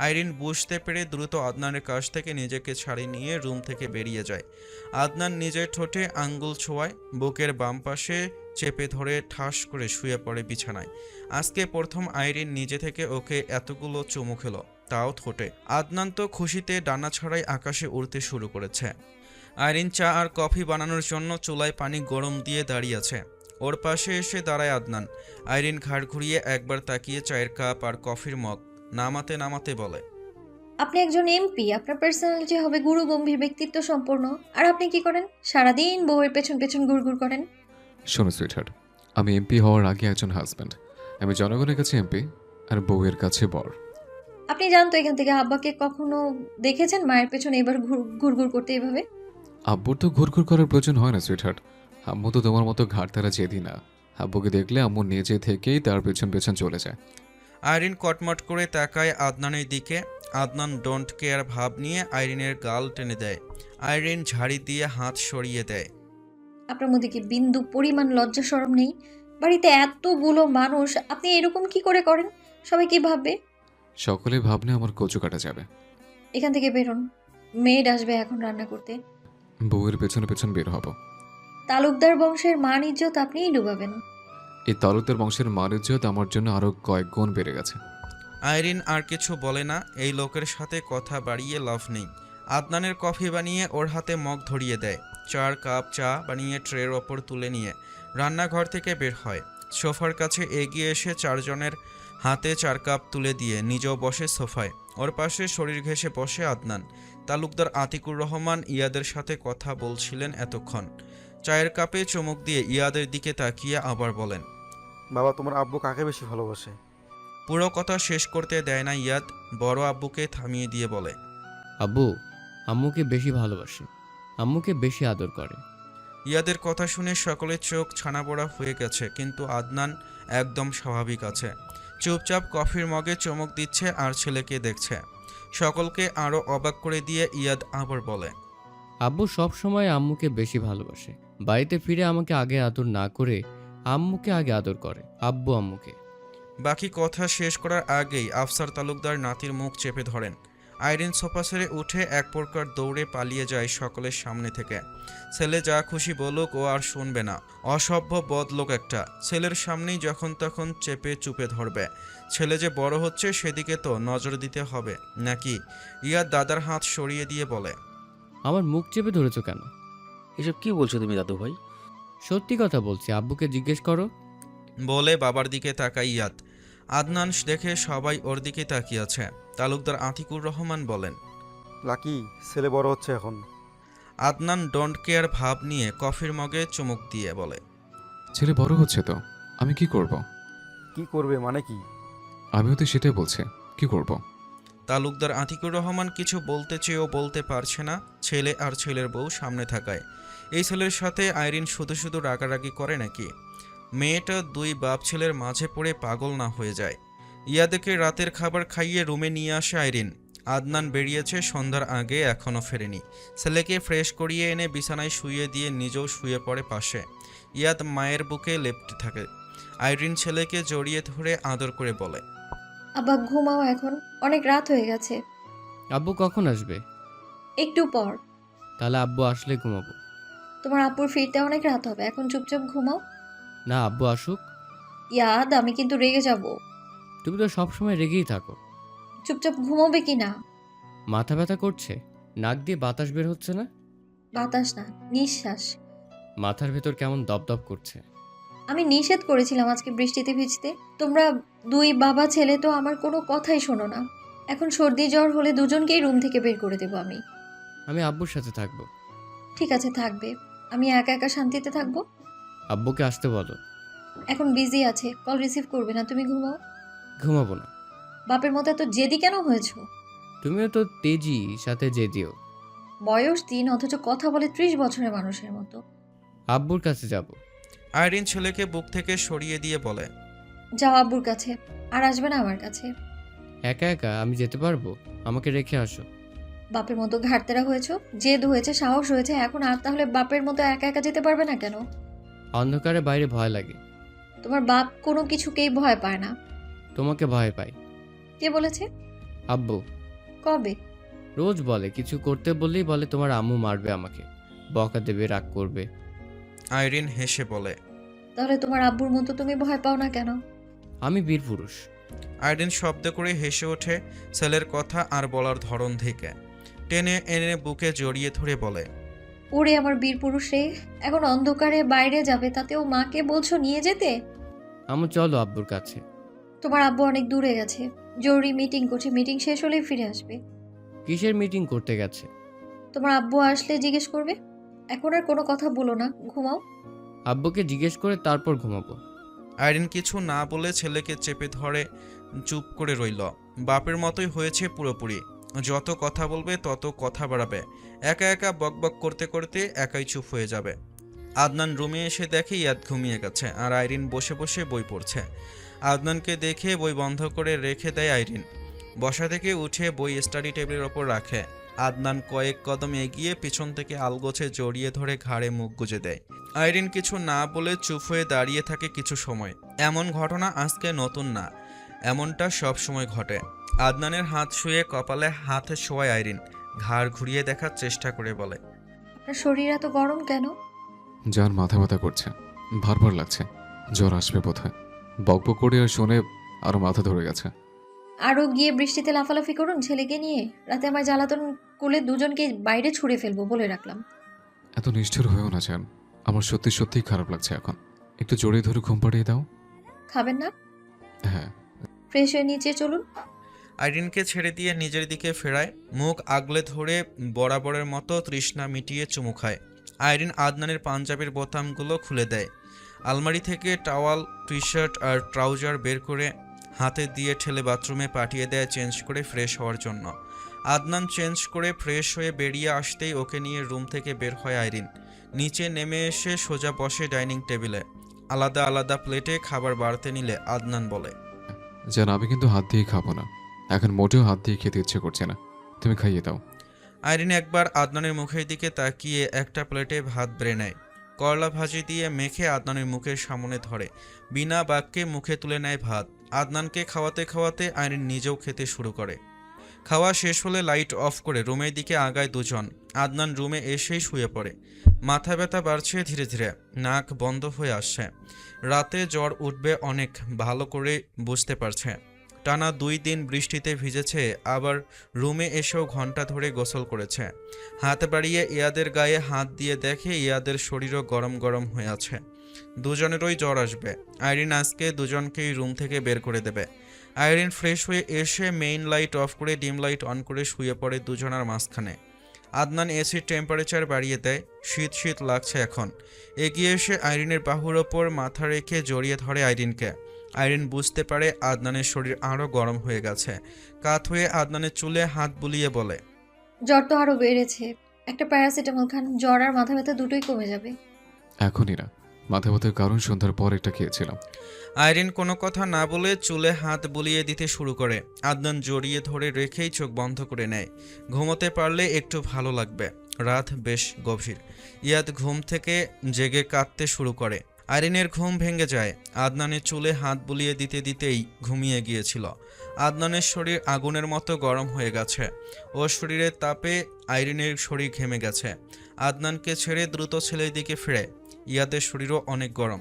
আইরিন বুঝতে পেরে দ্রুত আদনানের কাছ থেকে নিজেকে ছাড়িয়ে নিয়ে রুম থেকে বেরিয়ে যায়। আদনান নিজের ঠোঁটে আঙ্গুল ছোঁয়ায়, বুকের বাম পাশে চেপে ধরে ঠাস করে শুয়ে পড়ে বিছানায়। আজকে প্রথম আইরিন নিজে থেকে ওকে এতগুলো চুমু খেলো, তাও ঠোঁটে। আদনান তো খুশিতে ডানা ছড়াই আকাশে উড়তে শুরু করেছে। আইরিন চা আর কফি বানানোর জন্য চুলায় পানি গরম দিয়ে দাঁড়িয়ে আছে। ওর পাশে এসে দাঁড়ায় আদনান। আইরিন ঘাড় ঘুরিয়ে একবার তাকিয়ে চায়ের কাপ আর কফির মগ নামাতে নামাতে বলে, আপনি একজন এমপি, আপনার পার্সোনালিটি হবে গুরু গম্ভীর ব্যক্তিত্ব সম্পন্ন, আর আপনি কি করেন? সারাদিন বউয়ের পেছন পেছন গুড়গুড় করেন। শোনো সুইটহার্ট, আমি এমপি হওয়ার আগে একজন হাজব্যান্ড। আমি জনগণের কাছে এমপি আর বউয়ের কাছে বর। আপনি জানতো এখান থেকে আব্বাকে কখনো দেখেছেন মায়ের পেছনে এবার ঘুরঘুর করতে এইভাবে? আব্বুর তো ঘুরঘুর করার প্রয়োজন হয় না সুইটহার্ট। আম্মু তো তোমার মতো ঘাট তারা জেদি না। আব্বুকে দেখলে আম্মু নিজে থেকেই তার পেছন পেছন চলে যায়। আইরিন কটমট করে তাকায় আদনানের দিকে। আদনান ডোন্ট কেয়ার ভাব নিয়ে আইরিনের গাল টেনে দেয়। আইরিন ঝাড়ি দিয়ে হাত সরিয়ে দেয়। আপনার মধ্যে কি বিন্দু পরিমাণ লজ্জা শরম নেই? বাড়িতে এতগুলো মানুষ, আপনি এরকম কি করে করেন? সবাই কি ভাববে? সকলে ভাবনে আমার কচু কাটা যাবে। এখান থেকে বেরোন, মেড আসবে এখন রান্না করতে। বউয়ের পেছনে পেছন বের হব। তালুকদার বংশের মান ইজ্জত আপনিই ডুবাবেন। এই তালুকদার বংশের মান ইজ্জত আমার জন্য আরো কয়েক গুণ বেড়ে গেছে। আইরিন আর কিছু বলে না। এই লোকের সাথে কথা বাড়িয়ে লাভ নেই। আদনানের কফি বানিয়ে ওর হাতে মগ ধরিয়ে দেয়। 4 কাপ চা বানিয়ে ট্রের ওপর তুলে নিয়ে রান্নাঘর থেকে বের হয়। সোফার কাছে এগিয়ে এসে 4 জনের হাতে 4 কাপ তুলে দিয়ে নিজেও বসে সোফায়। ওর পাশে শরীর ঘেঁষে বসে আদনান। তালুকদার আতিকুর রহমান ইয়াদের সাথে কথা বলছিলেন এতক্ষণ। চায়ের কাপে চুমুক দিয়ে ইয়াদের দিকে তাকিয়ে আবার বলেন, বাবা, তোমার আব্বু কাকে বেশি ভালোবাসে? পুরো কথা শেষ করতে দেয় না ইয়াদ, বড় আব্বুকে থামিয়ে দিয়ে বলে, আব্বু আম্মুকে বেশি ভালোবাসে, আম্মুকে বেশি আদর করে। ইয়াদের কথা শুনে সকলের চোখ ছানাবড়া হয়ে গেছে, কিন্তু আদনান একদম স্বাভাবিক আছে। চুপচাপ কফির মগে চমক দিচ্ছে আর ছেলেকে দেখছে। সকলকে আরও অবাক করে দিয়ে ইয়াদ আবার বলে, আব্বু সব সময় আম্মুকে বেশি ভালোবাসে। বাড়িতে ফিরে আমাকে আগে আদর না করে আম্মুকে আগে আদর করে, আব্বু আম্মুকে। বাকি কথা শেষ করার আগেই আফসার তালুকদার নাতির মুখ চেপে ধরেন। আইরিন সোফা ছেড়ে উঠে এক প্রকার দৌড়ে পালিয়ে যায় সকলের সামনে থেকে। ছেলে যা খুশি বলুক ও আর শুনবে না। অসভ্য বদলোক একটা। ছেলের সামনেই যখন তখন চেপে চুপে ধরবে। ছেলে যে বড় হচ্ছে সেদিকে তো নজর দিতে হবে নাকি? ইয়াদ দাদার হাত সরিয়ে দিয়ে বলে, আমার মুখ চেপে ধরেছো কেন? এসব কি বলছো তুমি দাদু ভাই? সত্যি কথা বলছি, আব্বুকে জিজ্ঞেস করো। বলে বাবার দিকে তাকায় ইয়াদ। আদনান দেখে সবাই ওর দিকে তাকিয়ে আছে। তালুকদার আতিকুর রহমান বলেন, লাকি, ছেলে বড় হচ্ছে এখন। আদনান ডোন্ট কেয়ার ভাব নিয়ে কফির মগে চুমুক দিয়ে বলে, ছেলে বড় হচ্ছে তো আমি কি করব? কি করবে মানে কি? আমিও তো সেটাই বলছি, কি করব? তালুকদার আতিকুর রহমান কিছু বলতে চেয়েও বলতে পারছে না, ছেলে আর ছেলের বউ সামনে থাকায়। এই ছেলের সাথে আইরিন শুধু শুধু রাগারাগি করে নাকি? মেয়েটা 2 বাপ ছেলের মাঝে পড়ে পাগল না হয়ে যায়। ইয়াদেরকে রাতের খাবার খাইয়ে রুমে নিয়ে আসে আইরিন। আদনান বেরিয়েছে সন্ধ্যার আগে, এখনও ফেরেনি। ছেলেকে ফ্রেশ করিয়ে এনে বিছানায় শুইয়ে দিয়ে নিজেও শুয়ে পড়ে পাশে। ইয়াদ মায়ের বুকে লেপ্টে থাকে। আইরিন ছেলেকে জড়িয়ে ধরে আদর করে বলে, আব্বা ঘুমাও এখন, অনেক রাত হয়ে গেছে। আব্বু কখন আসবে? একটু পর। তাহলে আব্বু আসলে ঘুমাবো। তোমার আব্বুর ফিরতে অনেক রাত হবে, এখন চুপচাপ ঘুমাও। না, আব্বু আসুক। ইয়াদ, আমি কিন্তু রেগে যাব। তুমি তো সবসময় রেগেই থাকো। চুপচাপ ঘুমাবে কি না? মাথা ব্যথা করছে? নাক দিয়ে বাতাস বের হচ্ছে না? বাতাস না, নিঃশ্বাস। মাথার ভেতর কেমন দপদপ করছে। আমি নিষেধ করেছিলাম আজকে বৃষ্টিতে ভিজতে। তোমরা 2 বাবা ছেলে তো আমার কোনো কথাই শোনো না। এখন সর্দি জ্বর হলে দুজনকেই রুম থেকে বের করে দেবো আমি। আমি আব্বুর সাথে থাকবো। ঠিক আছে, থাকবে। আমি একা একা শান্তিতে থাকবো। আব্বুকে আসতে বলো। এখন বিজি আছে, কল রিসিভ করবে না, তুমি ঘুমাও। ঘুমাবো না। বাপের মতো এত জেদি কেন হয়েছো? তুমিও তো তেজি, সাথে জেদিও। বয়স 3 অথচ কথা বলে 30 বছরের মানুষের মতো। আব্বুর কাছে যাব। আইরিন ছেলেকে বুক থেকে সরিয়ে দিয়ে বলে, যাও আব্বুর কাছে, আর আসবে না আমার কাছে। একা একা আমি যেতে পারবো? আমাকে রেখে আসো। বাপের মতো ঘাটতেরা হয়েছো, জেদ হয়েছে, সাহস হয়েছে, এখন আর তাহলে বাপের মতো একা একা যেতে পারবে না কেন? অন্ধকারে বাইরে ভয় লাগে। তোমার বাপ কোনো কিছুকেই ভয় পায় না। তোমাকে ভয় পাই। কে বলেছে? আব্বু কবে? রোজ বলে, কিছু করতে বললেই বলে তোমার আম্মু মারবে আমাকে, বকা দেবে, রাগ করবে। আইরিন হেসে বলে। তাহলে তোমার আব্বুর মতো তুমি ভয় পাও না কেন? আমি বীর পুরুষ। আইরিন শব্দ করে হেসে ওঠে ছেলের কথা আর বলার ধরন থেকে। টেনে এনে বুকে জড়িয়ে ধরে বলে, ওরে আমার বীর পুরুষ রে, এখন অন্ধকারে বাইরে যাবে, তাতেও মাকে বলছো নিয়ে যেতে? আম্মু চলো আব্বুর কাছে। তোমার আব্বু অনেক দূরে গেছে, জরুরি মিটিং করছে, মিটিং শেষ হলেই ফিরে আসবে। কিসের মিটিং করতে গেছে? তোমার আব্বু আসলে জিজ্ঞেস করবে। এখন আর কোনো কথা বলো না, ঘুমাও। আব্বুকে জিজ্ঞেস করে তারপর ঘুমাবো। আইরিন কিছু না বলে ছেলেকে চেপে ধরে চুপ করে রইল। বাপের মতোই হয়েছে পুরোপুরি। যত কথা বলবে তত কথা বাড়াবে, একা একা বকবক করতে করতে একাই চুপ হয়ে যাবে। আদনান রুমে এসে দেখে ইয়াদ ঘুমিয়ে গেছে আর আইরিন বসে বসে বই পড়ছে। আদনানকে দেখে বই বন্ধ করে রেখে দেয় আইরিন। বসা থেকে উঠে বই স্টাডি টেবিলের ওপর রাখে। আদনান কয়েক কদম এগিয়ে পিছন থেকে আলগোছে জড়িয়ে ধরে ঘাড়ে মুখ গুজে দেয়। আইরিন কিছু না বলে চুপ হয়ে দাঁড়িয়ে থাকে কিছু সময়। এমন ঘটনা আজকে নতুন না, এমনটা সব সময় ঘটে। আদনানের হাত শুয়ে কপালে হাতে শোয়ায় আইরিন। ঘাড় ঘুরিয়ে দেখার চেষ্টা করে বলে, আপনার শরীর এত গরম কেন? যার মাথা ব্যথা করছে, ভারবার লাগছে, জ্বর আসবে বোধহয়। বকবক করে আর শুনে আরো মাথা ধরে গেছে। আরও গিয়ে বৃষ্টিতে লাফালাফি করুন ছেলেকে নিয়ে, রাতে আমার জ্বালাতন করলে দুজনকে বাইরে ছুঁড়ে ফেলবো বলে রাখলাম। এত নিষ্ঠুর হয়েও না জান, আমার সত্যি সত্যিই খারাপ লাগছে এখন। একটু জড়িয়ে ধরে ঘুম পাড়িয়ে দাও। খাবেন না? হ্যাঁ। ফ্রেশ হয়ে নিচে চলুন। আইরিনকে ছেড়ে দিয়ে নিজের দিকে ফেরায়, মুখ আগলে ধরে বরাবরের মতো তৃষ্ণা মিটিয়ে চুমু খায়। আইরিন আদনানের পাঞ্জাবির বোতামগুলো খুলে দেয়। আলমারি থেকে টাওয়াল, টি শার্ট আর ট্রাউজার বের করে হাতে দিয়ে ঠেলে বাথরুমে পাঠিয়ে দেয় চেঞ্জ করে ফ্রেশ হওয়ার জন্য। আদনান চেঞ্জ করে ফ্রেশ হয়ে বেরিয়ে আসতেই ওকে নিয়ে রুম থেকে বের হয় আইরিন। নিচে নেমে এসে সোজা বসে ডাইনিং টেবিলে। আলাদা আলাদা প্লেটে খাবার বাড়তে নিলে আদনান বলে, জান আমি কিন্তু হাত দিয়ে খাবো না, এখন মোটেও হাত দিয়ে খেতে ইচ্ছে করছে না, তুমি খাইয়ে দাও। আইরিন একবার আদনানের মুখের দিকে তাকিয়ে একটা প্লেটে ভাত বেড়ে নেয়। করলা ভাজি দিয়ে মেখে আদনানের মুখের সামনে ধরে বিনা বাক্যে মুখে তুলে নেয় ভাত। আদনানকে খাওয়াতে খাওয়াতে আইরিন নিজেও খেতে শুরু করে। খাওয়া শেষ হলে লাইট অফ করে রুমের দিকে আগায় দুজন। আদনান রুমে এসেই শুয়ে পড়ে। মাথা ব্যথা বাড়ছে ধীরে ধীরে, নাক বন্ধ হয়ে আসছে। রাতে জ্বর উঠবে অনেক ভালো করে বুঝতে পারছে। টানা 2 দিন বৃষ্টিতে ভিজেছে, আবার রুমে এসেও ঘন্টা ধরে গোসল করেছে। হাত বাড়িয়ে ইয়াদের গায়ে হাত দিয়ে দেখে ইয়াদের শরীরও গরম গরম হয়ে আছে। দুজনেরই জ্বর আসবে। আইরিন আজকে দুজনকেই রুম থেকে বের করে দেবে। আইরিন ফ্রেশ হয়ে এসে মেইন লাইট অফ করে ডিম লাইট অন করে শুয়ে পড়ে দুজনার মাঝখানে। আদনান এসির টেম্পারেচার বাড়িয়ে দেয়, শীত শীত লাগছে এখন। এগিয়ে এসে আইরিনের বাহুর ওপর মাথা রেখে জড়িয়ে ধরে আইরিনকে। আইরিন বুঝতে পারে আদনানের শরীর আরও গরম হয়ে গেছে। কাত হয়ে আদনানের চুলে হাত বুলিয়ে বলে, জ্বর তো আরও বেড়েছে, একটা প্যারাসিটামল খান, জ্বর আর মাথা ব্যথা দুটোই কমে যাবে। এখনই না, মাথা ব্যথার কারণ সন্ধ্যার পর একটা খেয়েছিলাম। আইরিন কোনো কথা না বলে চুলে হাত বুলিয়ে দিতে শুরু করে। আদনান জড়িয়ে ধরে রেখেই চোখ বন্ধ করে নেয়। ঘুমোতে পারলে একটু ভালো লাগবে। রাত বেশ গভীর। ইয়াদ ঘুম থেকে জেগে কাঁদতে শুরু করে। আইরিনের ঘুম ভেঙে যায়। আদনানের চুলে হাত বুলিয়ে দিতে দিতেই ঘুমিয়ে গিয়েছিল। আদনানের শরীর আগুনের মতো গরম হয়ে গেছে। ওর শরীরের তাপে আইরিনের শরীর ঘেমে গেছে। আদনানকে ছেড়ে দ্রুত ছেলের দিকে ফিরে। ইয়াদের শরীরও অনেক গরম।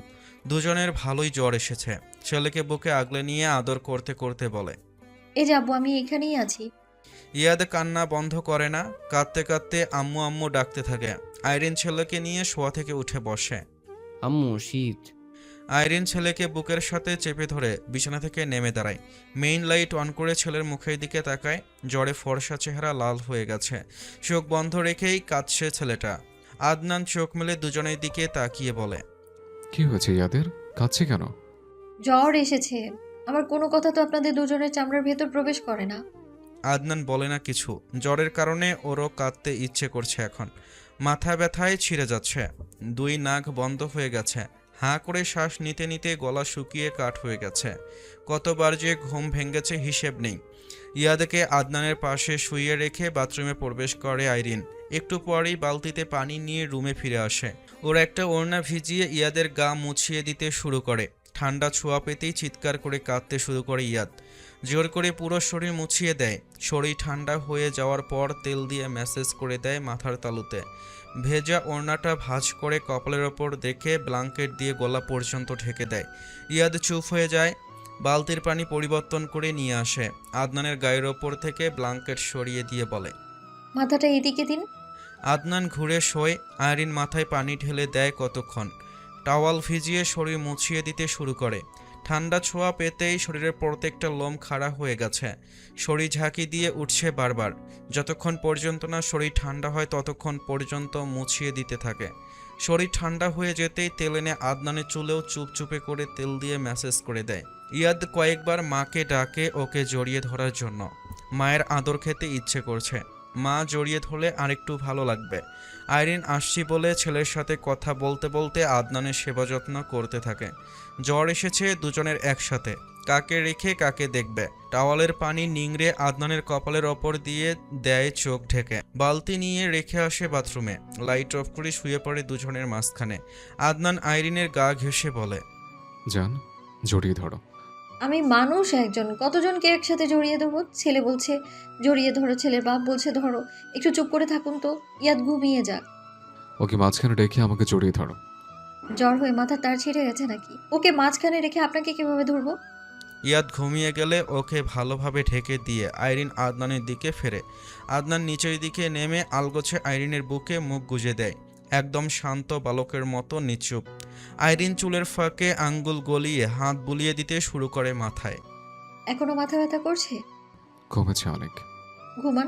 দুজনের ভালোই জ্বর এসেছে। ছেলেকে বুকে আগলে নিয়ে আদর করতে করতে বলে, এই যাবো, আমি এখানেই আছি। ইয়াদ কান্না বন্ধ করে না। কাঁদতে কাঁদতে আম্মু আম্মু ডাকতে থাকে। আইরিন ছেলেকে নিয়ে শোয়া থেকে উঠে বসে। আম্মু শীত। আইরিন ছেলেকে বুকের সাথে চেপে ধরে বিছানা থেকে নেমে দাঁড়ায়। মেইন লাইট অন করে ছেলের মুখের দিকে তাকায়। জ্বরে ফর্সা চেহারা লাল হয়ে গেছে। চোখ বন্ধ রেখেই কাঁদছে ছেলেটা। আদনান চোখ মেলে দুজনের দিকে তাকিয়ে বলে, কি হয়েছে ইয়াদের, কাঁদছে কেন? জ্বর এসেছে, আমার কোনো কথা তো আপনাদের দুজনের চামড়ার ভেতর প্রবেশ করে না। আদনান বলে না কিছু। জ্বরের কারণে ওরও কাঁদতে ইচ্ছে করছে এখন। মাথা ব্যথায় ছিঁড়ে যাচ্ছে। 2 নাক বন্ধ হয়ে গেছে। হাঁ করে শ্বাস নিতে নিতে গলা শুকিয়ে কাঠ হয়ে গেছে। কতবার যে ঘুম ভেঙেছে হিসেব নেই। ইয়াদকে আদনানের পাশে শুইয়ে রেখে বাথরুমে প্রবেশ করে আইরিন। একটু পরেই বালতিতে পানি নিয়ে রুমে ফিরে আসে। ওর একটা ওড়না ভিজিয়ে ইয়াদের গা মুছিয়ে দিতে শুরু করে। ঠান্ডা ছোঁয়া পেতেই চিৎকার করে কাঁদতে শুরু করে ইয়াদ। জোর করে পুরো শরীর মুছিয়ে দেয়। শরীর ঠান্ডা হয়ে যাওয়ার পর তেল দিয়ে ম্যাসেজ করে দেয় মাথার তালুতে। ভেজা ওড়নাটা ভাঁজ করে কপালের ওপর দেখে ব্ল্যাঙ্কেট দিয়ে গলা পর্যন্ত ঢেকে দেয়। ইয়াদ চুপ হয়ে যায়। বালতির পানি পরিবর্তন করে নিয়ে আসে। আদনানের গায়ের ওপর থেকে ব্ল্যাঙ্কেট সরিয়ে দিয়ে বলে, মাথাটা এদিকে দিন। আদনান ঘুরে শোয়। আয়রিন মাথায় পানি ঢেলে দেয় কতক্ষণ। টাওয়াল ভিজিয়ে শরীর মুছিয়ে দিতে শুরু করে। ঠান্ডা ছোঁয়া পেতেই শরীরের প্রত্যেকটা লোম খাড়া হয়ে গেছে। শরীর ঝাঁকি দিয়ে উঠছে বারবার। যতক্ষণ পর্যন্ত না শরীর ঠান্ডা হয় ততক্ষণ পর্যন্ত মুছিয়ে দিতে থাকে। শরীর ঠান্ডা হয়ে যেতেই তেল এনে আদনানের চুলেও চুপচুপে করে তেল দিয়ে ম্যাসেজ করে দেয়। ইয়াদ কয়েকবার মাকে ডাকে ওকে জড়িয়ে ধরার জন্য। মায়ের আদর খেতে ইচ্ছে করছে। মা জড়িয়ে ধরলে আরেকটু ভালো লাগবে। আয়রিন আসছি বলে ছেলের সাথে কথা বলতে বলতে আদনানের সেবা যত্ন করতে থাকে। জ্বর এসেছে দুজনের একসাথে। কাকে রেখে কাকে দেখবে। টাওয়ালের পানি নিংড়ে আদনানের কপালের ওপর দিয়ে দেয় চোখ ঢেকে। বালতি নিয়ে রেখে আসে বাথরুমে। লাইট অফ করে শুয়ে পড়ে দুজনের মাঝখানে। আদনান আয়রিনের গা ঘেঁষে বলে, জান, জড়িয়ে ধরো। আমি মানুষ একজন, কতজনকে একসাথে জড়িয়ে দেবো? ছেলে বলছে জড়িয়ে ধরো, ছেলের বাপ বলছে ধরো। একটু চুপ করে থাকুন তো, ইয়াদ ঘুমিয়ে যাক। ওকে মাঝখানে রেখে আমাকে জড়িয়ে ধরো। জ্বর হয়ে মাথার তার ছিঁড়ে গেছে নাকি? ওকে মাঝখানে রেখে আপনাকে কিভাবে ধরবো? ইয়াদ ঘুমিয়ে গেলে ওকে ভালোভাবে ঢেকে দিয়ে আয়রিন আদনানের দিকে ফেরে। আদনান নিচের দিকে নেমে আলগোছে আয়রিনের বুকে মুখ গুজে দেয়। একদম শান্ত বালকের মতো নিচুপ। আয়রিন চুলের ফাঁকে আঙ্গুল গলিয়ে হাত বুলিয়ে দিতে শুরু করে মাথায়। এখনো মাথা ব্যথা করছে? কমেছে অনেক। ঘুমান।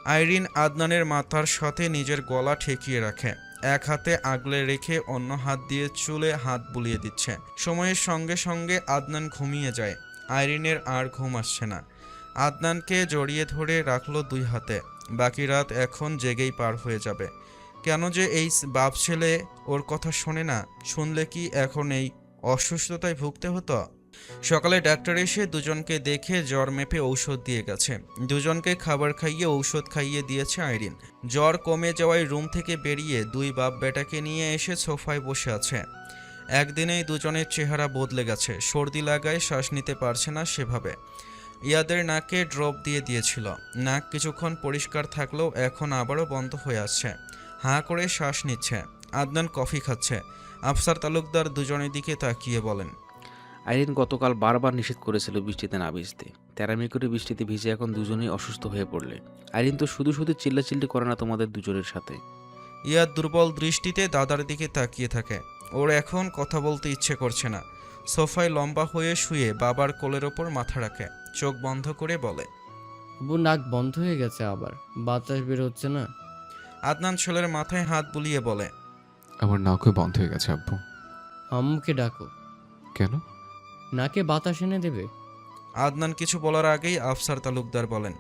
আয়রিন আদনানের মাথার সাথে নিজের গলা ঠেকিয়ে রাখে। এক হাতে আগলে রেখে অন্য হাত দিয়ে চুলে হাত বুলিয়ে দিচ্ছে। সময়ের সঙ্গে সঙ্গে আদনান ঘুমিয়ে যায়। আয়রিনের আর ঘুম আসছে না। আদনানকে জড়িয়ে ধরে রাখলো দুই হাতে। বাকি রাত এখন জেগেই পার হয়ে যাবে। কেন যে এই বাপ ছেলে ওর কথা শোনে না? শুনলে কি এখন এই অসুস্থতায় ভুগতে হতো? সকালে ডাক্তার এসে দুজনকে দেখে জ্বর মেপে ঔষধ দিয়ে গেছে। দুজনকে খাবার খাইয়ে ঔষধ খাইয়ে দিয়েছে আয়রিন। জ্বর কমে যাওয়ায় রুম থেকে বেরিয়ে দুই বাপ বেটাকে নিয়ে এসে সোফায় বসে আছে। একদিনেই দুজনের চেহারা বদলে গেছে। সর্দি লাগায় শ্বাস নিতে পারছে না সেভাবে। ইয়াদের নাকে ড্রপ দিয়ে দিয়েছিল। নাক কিছুক্ষণ পরিষ্কার থাকলেও এখন আবারও বন্ধ হয়ে আসছে। হাঁ করে শ্বাস নিচ্ছে। আদনান কফি খাচ্ছে। আফসার তালুকদার দুজনের দিকে তাকিয়ে বলেন, আইরিন গতকাল বারবার নিষেধ করেছিল বৃষ্টিতে না ভিজতে। তেরামি করে বৃষ্টিতে ভিজে এখন দুজনেই অসুস্থ হয়ে পড়লে। আইরিন তো শুধু শুধু চিল্লাচিল্লি করে না তোমাদের দুজনের সাথে? ইয়াদ দুর্বল দৃষ্টিতে দাদার দিকে তাকিয়ে থাকে। ওর এখন কথা বলতে ইচ্ছে করছে না। সোফায় লম্বা হয়ে শুয়ে বাবার কোলের ওপর মাথা রাখে। চোখ বন্ধ করে বলে, আব্বু নাক বন্ধ হয়ে গেছে, আবার বাতাস বের হচ্ছে না। আদনান ছেলের মাথায় হাত বুলিয়ে বলে, আমার নাকও বন্ধ হয়ে গেছে আব্বু। আম্মুকে ডাকো। কেন? নাকে বাতাস এনে দেবে। আদনান কিছু বলার আগেই আফসার তালুকদার বলেন,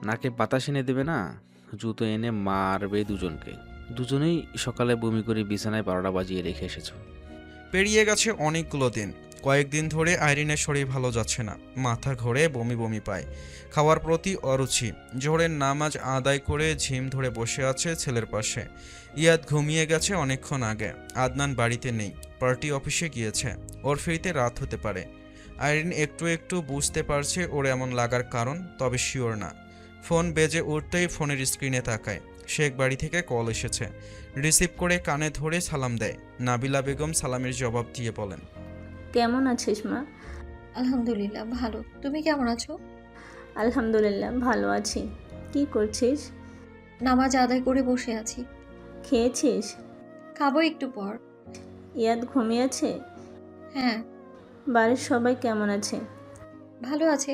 নাকে বাতাস এনে দেবে না, জুতো এনে মারবে দুজনকে। দুজনেই সকালে বমি করে বিছানায় 12টা বাজিয়ে রেখে এসেছো। পেরিয়ে গেছে অনেকগুলো দিন। কয়েকদিন ধরে আইরিনের শরীর ভালো যাচ্ছে না। মাথা ঘোরে, বমি বমি পায়। খাওয়ার প্রতি অরুচি। জোহরের নামাজ আদায় করে ঝিম ধরে বসে আছে ছেলের পাশে। ইয়াদ ঘুমিয়ে গেছে অনেকক্ষণ আগে। আদনান বাড়িতে নেই, পার্টি অফিসে গিয়েছে। ওর ফিরতে রাত হতে পারে। আইরিন একটু একটু বুঝতে পারছে ওর এমন লাগার কারণ, তবে শিওর না। ফোন বেজে উঠতেই ফোনের স্ক্রিনে তাকায়। শেখ বাড়ি থেকে কল এসেছে। রিসিভ করে কানে ধরে সালাম দেয়। নাবিলা বেগম সালামের জবাব দিয়ে বলেন, কেমন আছিস মা? আলহামদুলিল্লাহ ভালো। তুমি কেমন আছো? আলহামদুলিল্লাহ ভালো আছি। কি করছিস? নামাজ আদায় করে বসে আছি। খেয়েছিস? খাবো একটু পর। ইয়াদ ঘুমিয়েছে? হ্যাঁ। বাড়ির সবাই কেমন আছে? ভালো আছে।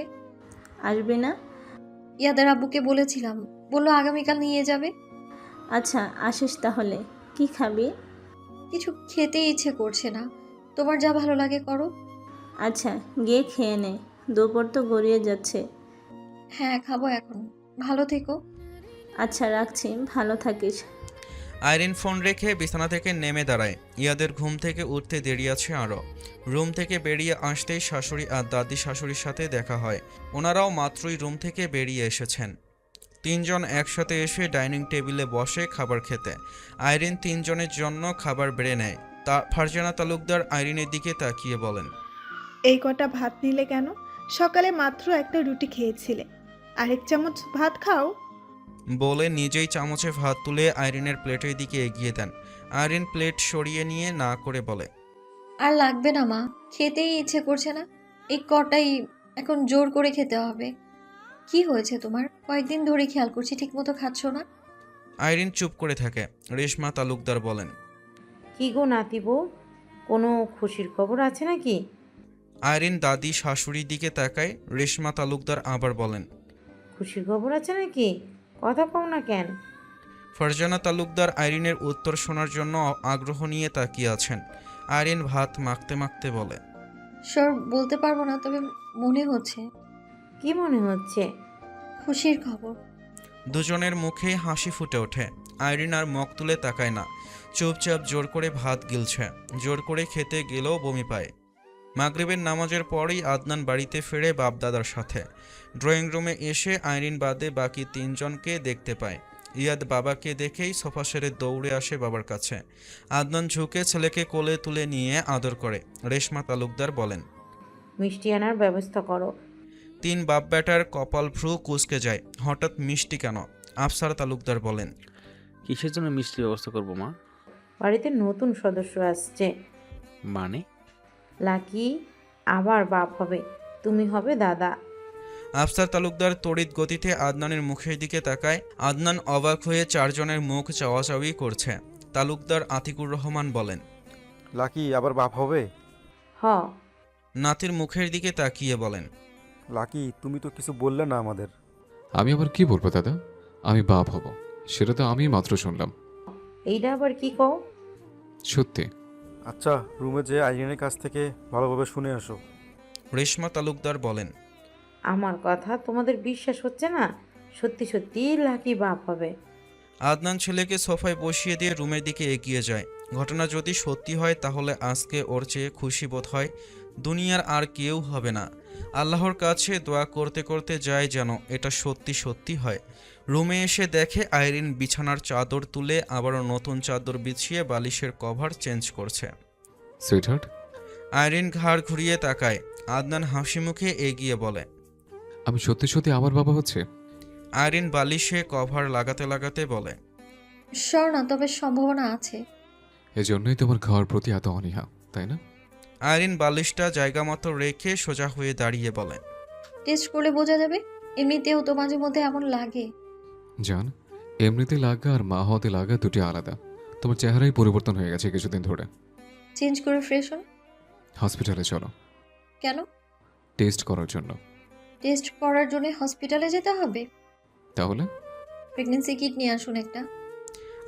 আসবি না? ইয়াদের আব্বুকে বলেছিলাম, বললো আগামীকাল নিয়ে যাবে। আচ্ছা আসিস তাহলে। কি খাবি? কিছু খেতে ইচ্ছে করছে না। তোমার যা ভালো লাগে করো। আচ্ছা গিয়ে খেয়ে নে, দুপুর তো গড়িয়ে যাচ্ছে। হ্যাঁ খাবো এখন। ভালো থেকো। আচ্ছা রাখছি, ভালো থাকিস। আইরিন ফোন রেখে বিছানা থেকে নেমে দাঁড়ায়। ইয়াদের ঘুম থেকে উঠতে দেরি আছে আরও। রুম থেকে বেরিয়ে আসতেই শাশুড়ি আর দাদি শাশুড়ির সাথে দেখা হয়। ওনারাও মাত্রই রুম থেকে বেরিয়ে এসেছেন। তিনজন একসাথে এসে ডাইনিং টেবিলে বসে খাবার খেতে। আইরিন তিনজনের জন্য খাবার বেড়ে নেয়। ফারজানা তালুকদার আইরিনের দিকে তাকিয়ে বলেন, এই কটা ভাত নিলে কেন? সকালে মাত্র একটা রুটি খেয়েছিলে, আরেক চামচ ভাত খাও। বলে নিজেই চামচে ভাত তুলে আইরিনের প্লেটের দিকে এগিয়ে দেন। আইরিন প্লেট সরিয়ে নিয়ে না করে বলে, আর লাগবে না মা, খেতেই ইচ্ছে করছে না। এই কটাই এখন জোর করে খেতে হবে। কি হয়েছে তোমার? কয়েকদিন ধরে খেয়াল করছি ঠিকমতো খাচ্ছ না। আইরিন চুপ করে থাকে। রেশমা তালুকদার বলেন, কি গো নাতি বউ, কোনো খুশির খবর আছে নাকি? আইরিন দাদি শাশুড়ির দিকে তাকায়। রেশমা তালুকদার আবার বলেন, খুশির খবর আছে নাকি? কথা কও না কেন? ফারজানা তালুকদার আইরিনের উত্তর শোনার জন্য আগ্রহ নিয়ে তাকিয়ে আছেন। আইরিন ভাত মাখতে মাখতে বলে, স্যার বলতে পারবো না, তবে মনে হচ্ছে কি মনে হচ্ছে? খুশির খবর। দুজনের মুখে হাসি ফুটে ওঠে। আইরিন আর মুখ তুলে তাকায় না, চুপচাপ জোর করে ভাত গিলছে। জোর করে খেতে গেলেও বমি পায়। মাগরিবের নামাজের পরেই আদনান বাড়িতে ফেরে বাপদাদার সাথে। ড্রয়িং রুমে এসে আইরিন বাদে বাকি তিনজনকে দেখতে পায়। ইয়াদ বাবাকে দেখেই সোফা সেরে দৌড়ে আসে বাবার কাছে। আদনান ঝুঁকে ছেলেকে কোলে তুলে নিয়ে আদর করে। রেশমা তালুকদার বলেন, মিষ্টি আনার ব্যবস্থা করো। তিন বাপ বেটার কপাল ভ্রু কুঁচকে যায়। হঠাৎ মিষ্টি কেন? আফসার তালুকদার বলেন, কিসের জন্য মিষ্টির ব্যবস্থা করবো মা? বাড়িতে নতুন সদস্য আসছে। মানে? লাকি আবার বাপ হবে, তুমি হবে দাদা। আফসার তালুকদার তড়িৎ গতিতে আদনানের মুখের দিকে তাকায়। আদনান অবাক হয়ে চারজনের মুখ চাওয়াচাওয়ি করছে। তালুকদার আতিকুর রহমান বলেন, লাকি আবার বাপ হবে? হ। নাতির মুখের দিকে তাকিয়ে বলেন, লাকি তুমি তো কিছু বললে না আমাদের। আমি আবার কি বলবো দাদা? আমি বাপ হব, সেটা তো আমি মাত্র শুনলাম। এইটা আবার কি কও? সত্যি। আচ্ছা, রুমে যে আইরিনের কাছ থেকে ভালোভাবে শুনে আসো। রেশমা তালুকদার বলেন, আমার কথা তোমাদের বিশ্বাস হচ্ছে না? সত্যি সত্যি লাকি বাপ হবে। আদনান ছেলেকে সোফায় বসিয়ে দিয়ে রুমের দিকে এগিয়ে যায়। ঘটনা যদি সত্যি হয় তাহলে আজকে ওর চেয়ে খুশি বোধ হয় দুনিয়ার আর কেউ হবে না। আল্লাহর কাছে দোয়া করতে করতে যায় যেন এটা সত্যি সত্যি হয়। রুমে এসে দেখে আইরিন বিছানার চাদর তুলে আবারও নতুন চাদর বিছিয়ে বালিশের কভার চেঞ্জ করছে। সুইটহার্ট, আইরিন ঘাড় ঘুরিয়ে তাকায়। আদনান হাসি মুখে এগিয়ে বলে, আমি সত্যি সত্যি আমার বাবা হচ্ছে? আইরিন বালিশে কভার লাগাতে লাগাতে বলে, স্যার না, তবে সম্ভাবনা আছে। এজন্যই তোমার খাওয়ার প্রতি এত অনীহা, তাই না? আইরিন বালিশটা জায়গা মতো রেখে সোজা হয়ে দাঁড়িয়ে বলে, টেস্ট করলে বোঝা যাবে। এমনিতেও তো মাঝে মধ্যে এমন লাগে। জান, এমনিতে লাগা আর মা হতে লাগা দুটি আলাদা। তোমার চেহারাই পরিবর্তন হয়ে গেছে কিছুদিন ধরে। চেঞ্জ করে ফ্রেশ হন। হসপিটালে চলো। কেন? টেস্ট করার জন্য। টেস্ট করার জন্য হসপিটালে যেতে হবে? তাহলে? প্রেগন্যান্সি কিট নিয়ে আসুন একটা।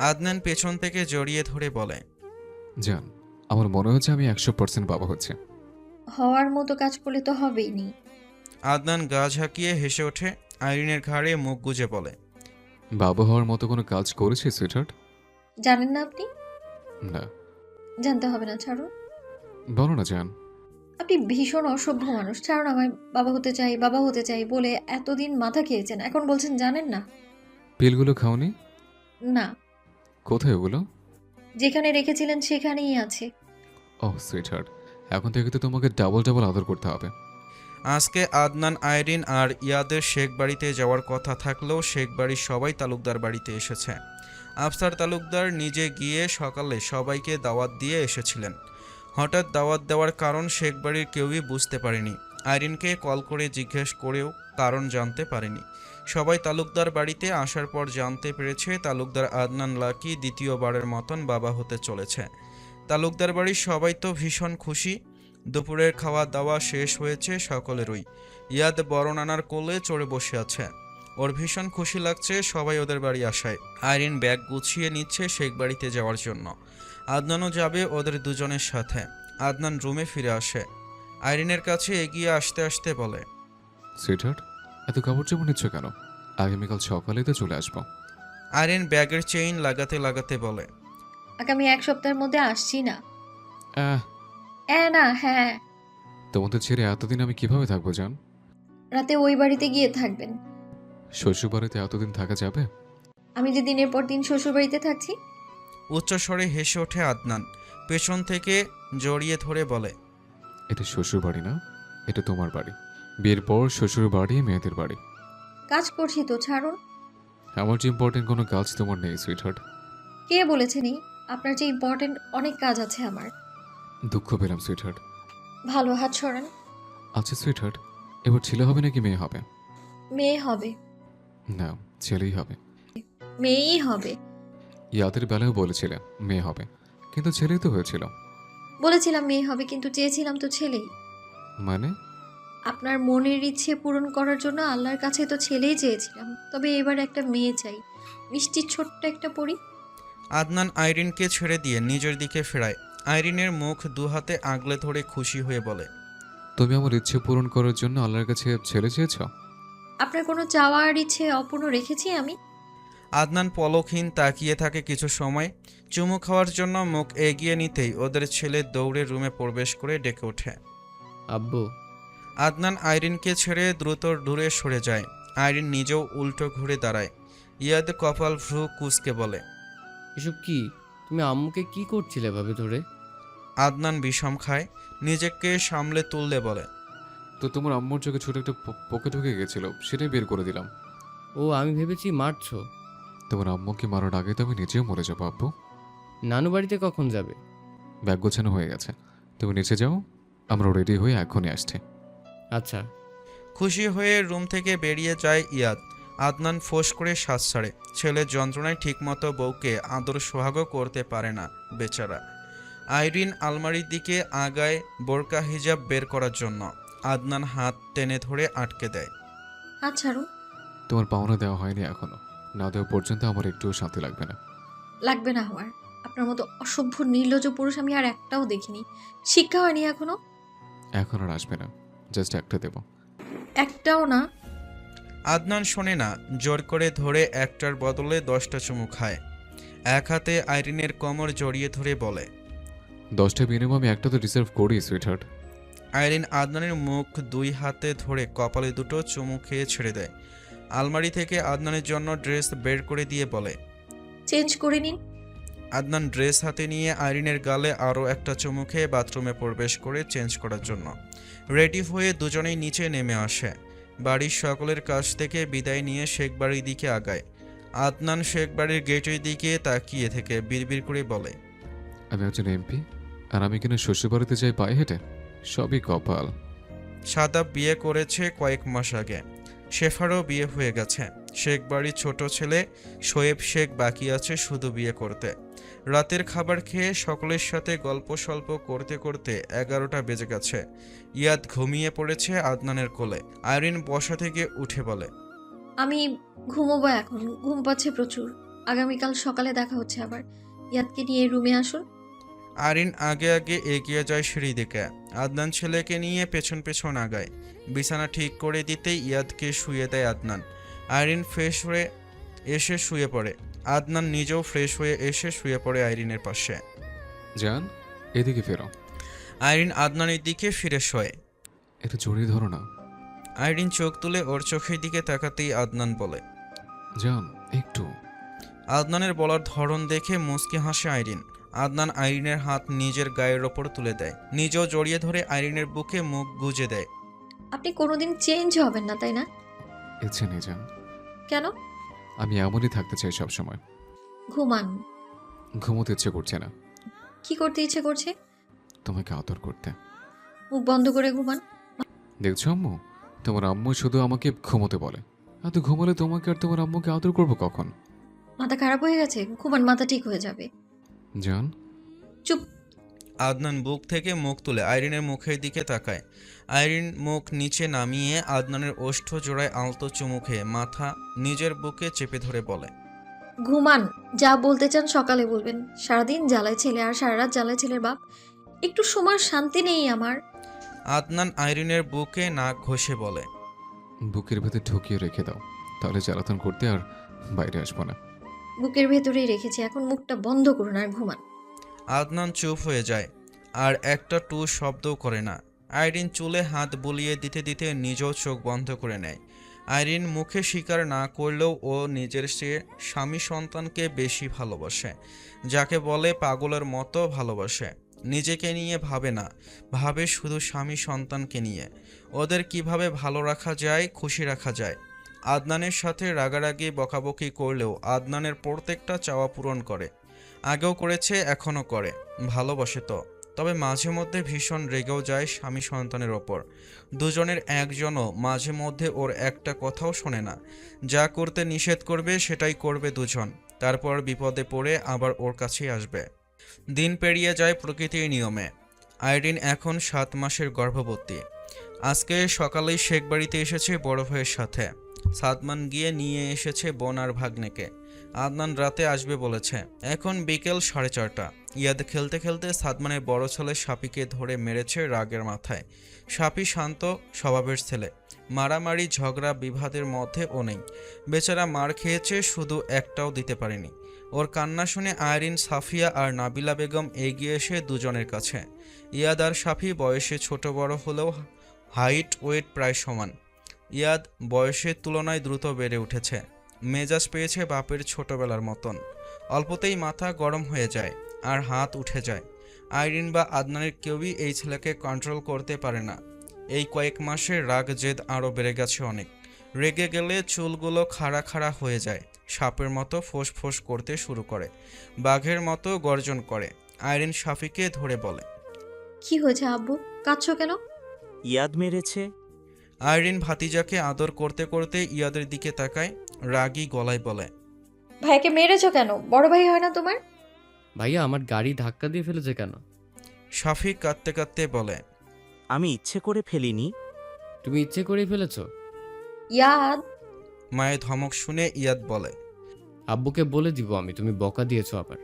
আদনান পেছন থেকে জড়িয়ে ধরে বলে, জান, আমার মনে হচ্ছে আমি 100% বাবা হচ্ছে। হওয়ার মতো কাজ করলে তো হবেই নি। আদনান গা ঝাঁকিয়ে হেসে ওঠে। আইরিনের ঘাড়ে মুখ গুজে বলে, বাবা হওয়ার মতো কোনো কাজ করেছি সুইটহার্ট? জানেন না আপনি? না। জানতে হবে না, ছাড়ুন। বলো না জান। আপনি ভীষণ অসভ্য মানুষ। ছাড়ুন আমায়। বাবা হতে চাই, বাবা হতে চাই বলে এতদিন মাথা খেয়েছেন, এখন বলছেন জানেন না। পিলগুলো খাওনি? না, কোথায় ওগুলো? যেখানে রেখেছিলেন সেখানেই আছে। ওহ সুইটহার্ট, এখন থেকে তো তোমাকে ডাবল ডাবল আদর করতে হবে। আজকে আদনান, আইরিন আর ইয়াদের শেখ বাড়িতে যাওয়ার কথা থাকলেও শেখ বাড়ির সবাই তালুকদার বাড়িতে এসেছে। আফসার তালুকদার নিজে গিয়ে সকালে সবাইকে দাওয়াত দিয়ে এসেছিলেন। হঠাৎ দাওয়াত দেওয়ার কারণ শেখ বাড়ির কেউই বুঝতে পারেনি। আইরিনকে কল করে জিজ্ঞেস করেও কারণ জানতে পারেনি। সবাই তালুকদার বাড়িতে আসার পর জানতে পেরেছে তালুকদার আদনান লাকি দ্বিতীয়বারের মতন বাবা হতে চলেছে। তালুকদার বাড়ির সবাই তো ভীষণ খুশি। দুপুরের খাওয়া দাওয়া শেষ হয়েছে সকলেরই। ইয়াদ বড় নানার কোলে চড়ে বসে আছে। ওর ভীষণ খুশি লাগছে সবাই ওদের বাড়ি আসায়। আইরিন ব্যাগ গুছিয়ে নিচ্ছে শেখ বাড়িতে যাওয়ার জন্য। আদনানও যাবে ওদের দুজনের সাথে। আদনান রুমে ফিরে আসে। আইরিনের কাছে এগিয়ে আসতে আসতে বলে, সুইটহার্ট, এত কাপড় জামা নিচ্ছ কেন? আগামীকাল সকালে তো চলে আসবো। আইরিন ব্যাগের চেইন লাগাতে লাগাতে বলে, আগামী এক সপ্তাহের মধ্যে আসছি না। আহ, না, হ্যাঁ। তোমাদের ছেড়ে এতদিন আমি কিভাবে থাকবো জান? রাতে ওই বাড়িতে গিয়ে থাকবেন। শ্বশুরবাড়িতে এতদিন থাকা যাবে? আমি যে দিনের পর দিন শ্বশুর বাড়িতে থাকছি। উচ্চস্বরে হেসে ওঠে আদনান। পেছন থেকে জড়িয়ে ধরে বলে, এটা শ্বশুর বাড়ি না, এটা তোমার বাড়ি। বিয়ের পর শ্বশুর বাড়ি মেয়েদের বাড়ি। কাজ করছি তো, ছাড়ুন। আমার যে ইম্পর্টেন্ট কোনো কাজ তোমার নেই সুইটহার্ট। কে বলেছে নেই? আপনার যে ইম্পর্টেন্ট অনেক কাজ আছে আমার। দুঃখ পেলাম সুইটহার্ট। ভালো, হাত সরান। আচ্ছা সুইটহার্ট, এবার ছেলে হবে নাকি মেয়ে হবে? মেয়ে হবে। না, ছেলেই হবে। মেয়েই হবে। ইয়াদের বেলায় বলেছিলে মেয়ে হবে, কিন্তু ছেলেই তো হয়েছিল। বলেছিলাম মেয়ে হবে, কিন্তু চেয়েছিলাম তো ছেলেই। মানে? আপনার মনের ইচ্ছে পূরণ করার জন্য আল্লাহর কাছে তো ছেলেই চেয়েছিলাম, তবে এবার একটা মেয়ে চাই, মিষ্টি ছোট্ট একটা পরি। আদনান আইরিনকে ছেড়ে দিয়ে নিজের দিকে ফেরায়। আইরিনের মুখ দুহাতে আগলে ধরে খুশি হয়ে বলে, তুমি আমার ইচ্ছে পূরণ করার জন্য আল্লাহর কাছে ছেলে চেয়েছ? আপনার কোনো চাওয়ার ইচ্ছে অপূর্ণ রেখেছি আমি? আদনান পলকহীন তাকিয়ে থাকে কিছু সময়। চুমু খাওয়ার জন্য মুখ এগিয়ে নিতেই ওদের ছেলে দৌড়ে রুমে প্রবেশ করে ডেকে ওঠে। আব্বু। আদনান আইরিনকে ছেড়ে দ্রুত দূরে সরে যায়। আইরিন নিজেও উল্টো ঘুরে দাঁড়ায়। ইয়াদ কপাল ভ্রু কুঁচকে বলে, এসব কি? তুমি আম্মুকে কি করছিলে ভাবে ধরে? আদনান বিষম খায়, নিজেকে সামলে তুললে বলে, তো তোমার আম্মুর চোখে ছোট একটা পোকে ঢুকে গেছিল, সেটাই বের করে দিলাম। ও, আমি ভেবেছি মারছো। তোমার আম্মুকে মারার আগে তো আমি নিজেও মরে যাবো আব্বু। নানু বাড়িতে কখন যাবে? ব্যাগ গোছানো হয়ে গেছে, তুমি নিচে যাও, আমরা রেডি হয়ে এখনই আসছি। আচ্ছা। খুশি হয়ে রুম থেকে বেরিয়ে যায় ইয়াদ। আদনান ফোঁস করে শ্বাস ছাড়ে। ছেলের যন্ত্রণায় ঠিকমতো বউকে আদর সোহাগও করতে পারে না বেচারা। আইরিন আলমারির দিকে আগায় বোরকা হিজাব বের করার জন্য। আদনান হাত টেনে ধরে আটকে দেয়। হাত ছাড়ুন। তোমার পাওনা দেওয়া হয়নি এখনো, না দেওয়া পর্যন্ত আমার একটুও শান্তি লাগবে না। লাগবে না আমার। আপনার মতো অসভ্য নির্লজ্জ পুরুষ আমি আর একটাও দেখিনি। শিক্ষা হয়নি এখনো। এখন আর আসবে না, জাস্ট একটা দেব। একটাও না। আদনান শোনে না, জোর করে ধরে একটার বদলে 10টা চুমু খায়। এক হাতে আইরিনের কোমর জড়িয়ে ধরে বলে, 10টা বিনিময়ে আমি একটা তো ডিজার্ভ করি সুইটহার্ট। আইরিন আদনানের মুখ 2 হাতে ধরে কপালে দুটো চুমু খেয়ে ছেড়ে দেয়। আলমারি থেকে আদনানের জন্য ড্রেস বের করে দিয়ে বলে, চেঞ্জ করে নিন। আদনান ড্রেস হাতে নিয়ে আইরিনের গালে আরও একটা চুমু খেয়ে বাথরুমে প্রবেশ করে চেঞ্জ করার জন্য রেডি হয়ে দুজনেই নিচে নেমে আসে। বাড়ির সকলের কাছ থেকে বিদায় নিয়ে শেখ বাড়ির দিকে আগায়। আদনান শেখ বাড়ির গেটের দিকে তাকিয়ে থেকে বিড়বিড় করে বলে, আমি একজন এমপি, আর আমি কিনা শ্বশুরবাড়িতে যাই পায়ে হেঁটে? সবই কপাল। সাদাব বিয়ে করেছে কয়েক মাস আগে, শেফারও বিয়ে হয়ে গেছে। শেখ বাড়ির ছোট ছেলে শোয়েব শেখ বাকি আছে শুধু বিয়ে করতে। রাতের খাবার খেয়ে সকলের সাথে গল্প সল্প করতে করতে 11টা বেজে গেছে। ইয়াদ ঘুমিয়ে পড়েছে আদনানের কোলে। আইরিন বসা থেকে উঠে বলে, আমি ঘুমোবো এখন, ঘুম পাচ্ছে প্রচুর। আগামীকাল সকালে দেখা হচ্ছে আবার। ইয়াদকে নিয়ে রুমে আসুন। আইরিন আগে আগে এগিয়ে যায় সিঁড়ি দিকে। আদনান ছেলেকে নিয়ে পেছন পেছন আগায়। বিছানা ঠিক করে দিতেই ইয়াদকে শুয়ে দেয় আদনান। আইরিন ফ্রেশ হয়ে এসে শুয়ে পড়ে। আদনান নিজেও ফ্রেশ হয়ে এসে শুয়ে পড়ে আইরিনের পাশে। জান, এদিকে ফেরো। আইরিন আদনানের দিকে ফিরে শোয়। একটু জড়িয়ে ধরো না। আইরিন চোখ তুলে ওর চোখের দিকে তাকাতেই আদনান বলে, জান একটু। আদনানের বলার ধরন দেখে মুচকি হাসে আইরিন। আদনান আইরিনের হাত নিজের গায়ের ওপর তুলে দেয়, নিজেও জড়িয়ে ধরে আইরিনের বুকে মুখ গুজে দেয়। আপনি কোনোদিন চেঞ্জ হবেন না, তাই না? ইচ্ছে নেই জান। কেন? আমি এমনই থাকতে চাই সবসময়। ঘুমান। ঘুমোতে ইচ্ছে করছে না। কি করতে ইচ্ছে করছে? তোমাকে আদর করতে। মুখ বন্ধ করে ঘুমান। দেখছো আম্মু, তোমার আম্মু শুধু আমাকে ঘুমোতে বলে। এত ঘুমালে তোমাকে আর তোমার আম্মুকে আদর করবো কখন? মাথা খারাপ হয়ে গেছে? ঘুমান, মাথা ঠিক হয়ে যাবে। জান চুপ। আদনান বুক থেকে মুখ তুলে আইরিনের মুখের দিকে তাকায়। আইরিন মুখ নিচে নামিয়ে আদনানের ওষ্ঠ জোড়ায় আলতো চুমু খেয়ে মাথা নিজের বুকে চেপে ধরে বলে, ঘুমান। যা বলতে চান সকালে বলবেন। সারাদিন জ্বালায় ছেলে আর সারা রাত জ্বালায় ছেলের বাপ। একটু সময় শান্তি নেই আমার। আদনান আইরিনের বুকে নাক ঘষে বলে, বুকের ভেতর ঢুকিয়ে রেখে দাও, তাহলে জ্বালাতন করতে আর বাইরে আসবো না। বুকের ভেতরেই রেখেছি, এখন মুখটা বন্ধ করুন আর ঘুমান। আদনান চুপ হয়ে যায়, আর একটা টু শব্দও করে না। আইরিন চুলে হাত বুলিয়ে দিতে দিতে নিজেও চোখ বন্ধ করে নেয়। আইরিন মুখে স্বীকার না করলেও ও নিজের চেয়ে স্বামী সন্তানকে বেশি ভালোবাসে, যাকে বলে পাগলের মতো ভালোবাসে। নিজেকে নিয়ে ভাবে না, ভাবে শুধু স্বামী সন্তানকে নিয়ে। ওদের কিভাবে ভালো রাখা যায়, খুশি রাখা যায়। আদনানের সাথে রাগারাগি বকাবকি করলেও আদনানের প্রত্যেকটা চাওয়া পূরণ করে। আগেও করেছে, এখনও করে। ভালোবাসে তো। তবে মাঝে মধ্যে ভীষণ রেগেও যায় স্বামী সন্তানের ওপর। দুজনের একজনও মাঝে মধ্যে ওর একটা কথাও শোনে না। যা করতে নিষেধ করবে সেটাই করবে দুজন। তারপর বিপদে পড়ে আবার ওর কাছেই আসবে। দিন পেরিয়ে যায় প্রকৃতির নিয়মে। আইরিন এখন 7 মাসের গর্ভবতী। আজকে সকালেই শেখ বাড়িতে এসেছে বড় ভাইয়ের সাথে। সাদমান গিয়ে নিয়ে এসেছে বোন আর ভাগ্নেকে। আদনান রাতে আসবে বলেছে। এখন বিকেল 4:30। ইয়াদ খেলতে খেলতে সাদমানের বড় ছেলে সাপিকে ধরে মেরেছে রাগের মাথায়। সাপি শান্ত স্বভাবের ছেলে, মারামারি ঝগড়া বিবাদের মধ্যে ও নেই। বেচারা মার খেয়েছে, শুধু একটাও দিতে পারেনি। ওর কান্না শুনে আয়রিন, সাফিয়া আর নাবিলা বেগম এগিয়ে এসে দুজনের কাছে। ইয়াদ আর সাফি বয়সে ছোট বড় হলেও হাইট ওয়েট প্রায় সমান। ইয়াদ বয়সের তুলনায় দ্রুত বেড়ে উঠেছে। মেজাজ পেয়েছে বাপের ছোটবেলার মতন। অল্পতেই মাথা গরম হয়ে যায় আর হাত উঠে যায়। আইরিন বা আদনানের কেউই এই ছেলেকে কন্ট্রোল করতে পারে না। এই কয়েক মাসে রাগ জেদ আরও বেড়ে গেছে অনেক। রেগে গেলে চুলগুলো খাড়া খাড়া হয়ে যায়। সাপের মতো ফোঁস করতে শুরু করে। বাঘের মতো গর্জন করে। আইরিন সাফিকে ধরে বলে, কি হয়েছে আব্বু, কাঁদছো কেন? ইয়াদ মেরেছে। আইরিন ভাতিজাকে আদর করতে করতে ইয়াদের দিকে তাকায়, রাগী গলায় বলে, ভাইকে মেরেছো কেন? বড় ভাই হয় না তোমার? ভাইয়া আমার গাড়ি ধাক্কা দিয়ে ফেলেছে কেন? সাফি কাঁদতে কাঁদতে বলে, আমি ইচ্ছে করে ফেলিনি। তুমি ইচ্ছে করেই ফেলেছো? ইয়াদ। মায়ের ধমক শুনে ইয়াদ বলে, আব্বুকে বলে দিব আমি তুমি বকা দিয়েছো আবার।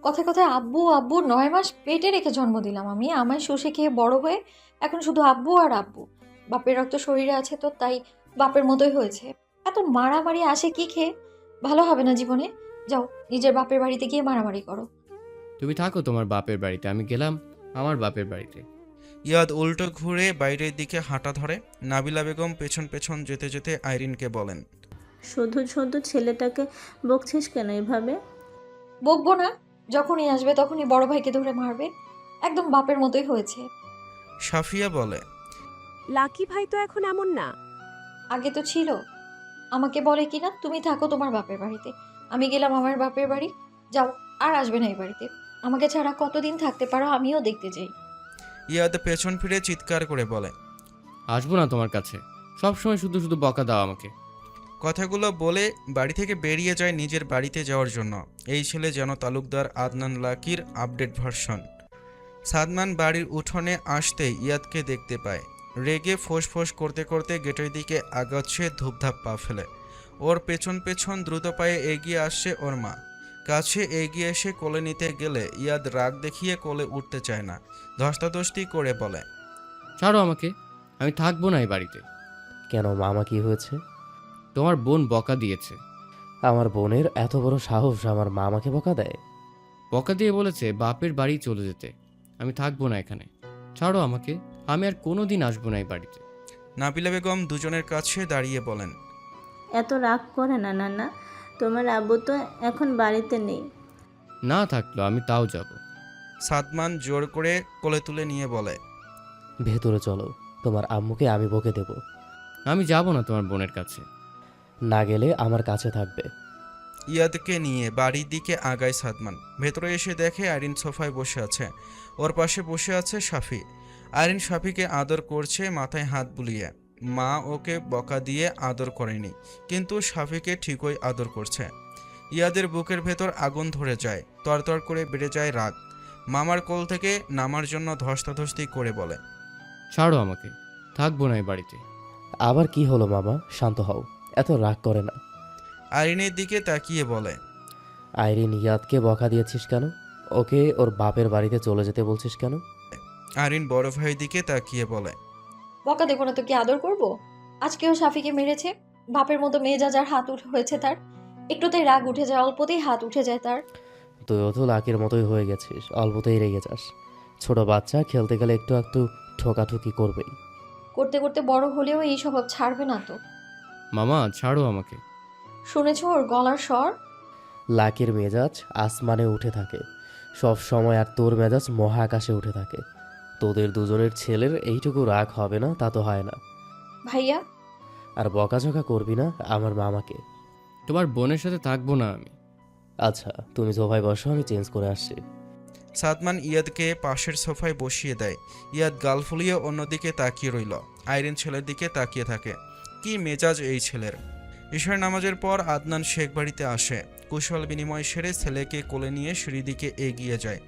কথায় কথায় আব্বু আব্বু, 9 মাস পেটে রেখে জন্ম দিলাম আমি, আমায় শুষে খেয়ে বড় হয়ে এখন শুধু আব্বু আর আব্বু। বাপের রক্ত শরীরে আছে তো তাই বাপের মতোই হয়েছে। এত মারামারি আসে কি খেয়ে? ভালো হবে না জীবনে। যাও নিজের বাপের বাড়িতে গিয়ে মারামারি করো। তুমি থাকো তোমার বাপের বাড়িতে, আমি গেলাম আমার বাপের বাড়িতে। ইয়াদ উল্টো ঘুরে বাইরের দিকে হাঁটা ধরে। নাবিলা বেগম পেছন পেছন যেতে যেতে আইরিনকে বলেন, শুধু শুধু ছেলেটাকে বকছিস কেন এভাবে? বকবো না, যখনই আসবে তখনই বড় ভাইকে ধরে মারবে। একদম বাপের মতোই হয়েছে। সাফিয়া বলে, লাকি ভাই তো এখন এমন না। আগে তো ছিল। আমাকে বলে কিনা তুমি থাকো তোমার বাপের বাড়িতে, আমি গেলাম আমার বাপের বাড়ি। যাও, আর আসবে না এই বাড়িতে। আমাকে ছাড়া কতদিন থাকতে পারো আমিও দেখতে চাই। ইয়াদ পেছন ফিরে চিৎকার করে বলে, আসবো না তোমার কাছে, সব সময় শুধু শুধু বকা দাও আমাকে। কথাগুলো বলে বাড়ি থেকে বেরিয়ে যায় নিজের বাড়িতে যাওয়ার জন্য। এই ছেলে যেন তালুকদার আদনান লাকির আপডেট ভার্সন। সাদমান বাড়ির উঠোনে আসতেই ইয়াদকে দেখতে পায়। রেগে ফোঁস করতে করতে গেটের দিকে আগাচ্ছে ধূপধাপ পা ফেলে। ওর পেছন পেছন দ্রুত পায়ে এগিয়ে আসছে ওর মা। কাছে এগিয়ে এসে কোলে নিতে গেলে ইয়াদ রাগ দেখিয়ে কোলে উঠতে চায় না। ধস্তাধস্তি করে বলে, ছাড়ো আমাকে, আমি থাকবো না এই বাড়িতে। কেন মামা, কি হয়েছে? তোমার বোন বকা দিয়েছে। আমার বোনের এত বড় সাহস আমার মামাকে বকা দেয়? বকা দিয়ে বলেছে বাপের বাড়ি চলে যেতে। আমি থাকবো না এখানে, ছাড়ো আমাকে, আমি আর কোনোদিন আসবো না এই বাড়িতে। নাবিলা বেগম দুজনের কাছে দাঁড়িয়ে বলেন, এত রাগ করে না নানা, তোমার আব্বু তো এখন বাড়িতে নেই। না থাকলো আমি তাও যাব। সাদমান জোর করে কোলে তুলে নিয়ে বলে, ভেতরে চলো, তোমার আম্মুকে আমি বকে দেব। আমি যাব না তোমার বোনের কাছে। না গেলে আমার কাছে থাকবে। ইয়াদকে নিয়ে বাড়ির দিকে আগায় সাদমান। ভেতরে এসে দেখে আইরিন সোফায় বসে আছে। ওর পাশে বসে আছে সাফি। আইরিন সাফিকে আদর করছে মাথায় হাত বুলিয়ে। মা ওকে বকা দিয়ে আদর করেনি, কিন্তু সাফিকে ঠিকই আদর করছে। ইয়াদের বুকের ভেতর আগুন ধরে যায়, তরতর করে বেড়ে যায় রাগ। মামার কোল থেকে নামার জন্য ধস্তাধস্তি করে বলে, ছাড়ো আমাকে, থাকবো না এই বাড়িতে। আবার কি হলো মামা, শান্ত হও, এত রাগ করে না। আইরিনের দিকে তাকিয়ে বলে, আইরিন, ইয়াদকে বকা দিয়েছিস কেন? ওকে ওর বাপের বাড়িতে চলে যেতে বলছিস কেন? আইরিন বড় ভাইয়ের দিকে তাকিয়ে বলে, বকা দেবো না তো কি আদর করব? আজকেও সাফিকে মেরেছে। বাপের মতো মেজাজার হাত হয়েছে তার। একটুতেই রাগ উঠে যায়, অল্পতেই হাত উঠে যায় তার। তুইও তো লাকির মতোই হয়ে গেছিস, অল্পতেই রেগে যাস। ছোট বাচ্চা খেলতে গেলে একটু একটু ঠোকাঠুকি করবেই। করতে করতে বড় হলেও এই স্বভাব ছাড়বে না তো। মামা ছাড়ো আমাকে। শুনেছ ওর গলার স্বর? লাকির মেজাজ আসমানে উঠে থাকে সব সময়, আর তোর মেজাজ মহাকাশে উঠে থাকে। তোদের দুজনের ছেলের এইটুকু রাগ হবে না তা তো হয় না। ভাইয়া, আর বকাঝকা করবি না আমার মামাকে। তোমার বোনের সাথে থাকবো না আমি। আচ্ছা তুমি সোফায় বসো, আমি চেঞ্জ করে আসছি। সাদমান ইয়াদকে পাশের সোফায় বসিয়ে দেয়। ইয়াদ গাল ফুলিয়ে অন্যদিকে তাকিয়ে রইল। আইরিন ছেলের দিকে তাকিয়ে থাকে। কি মেজাজ এই ছেলের! ঈশার নামাজের পর আদনান শেখ বাড়িতে আসে। কুশল বিনিময় সেরে ছেলেকে কোলে নিয়ে সিঁড়ি দিকে এগিয়ে যায়।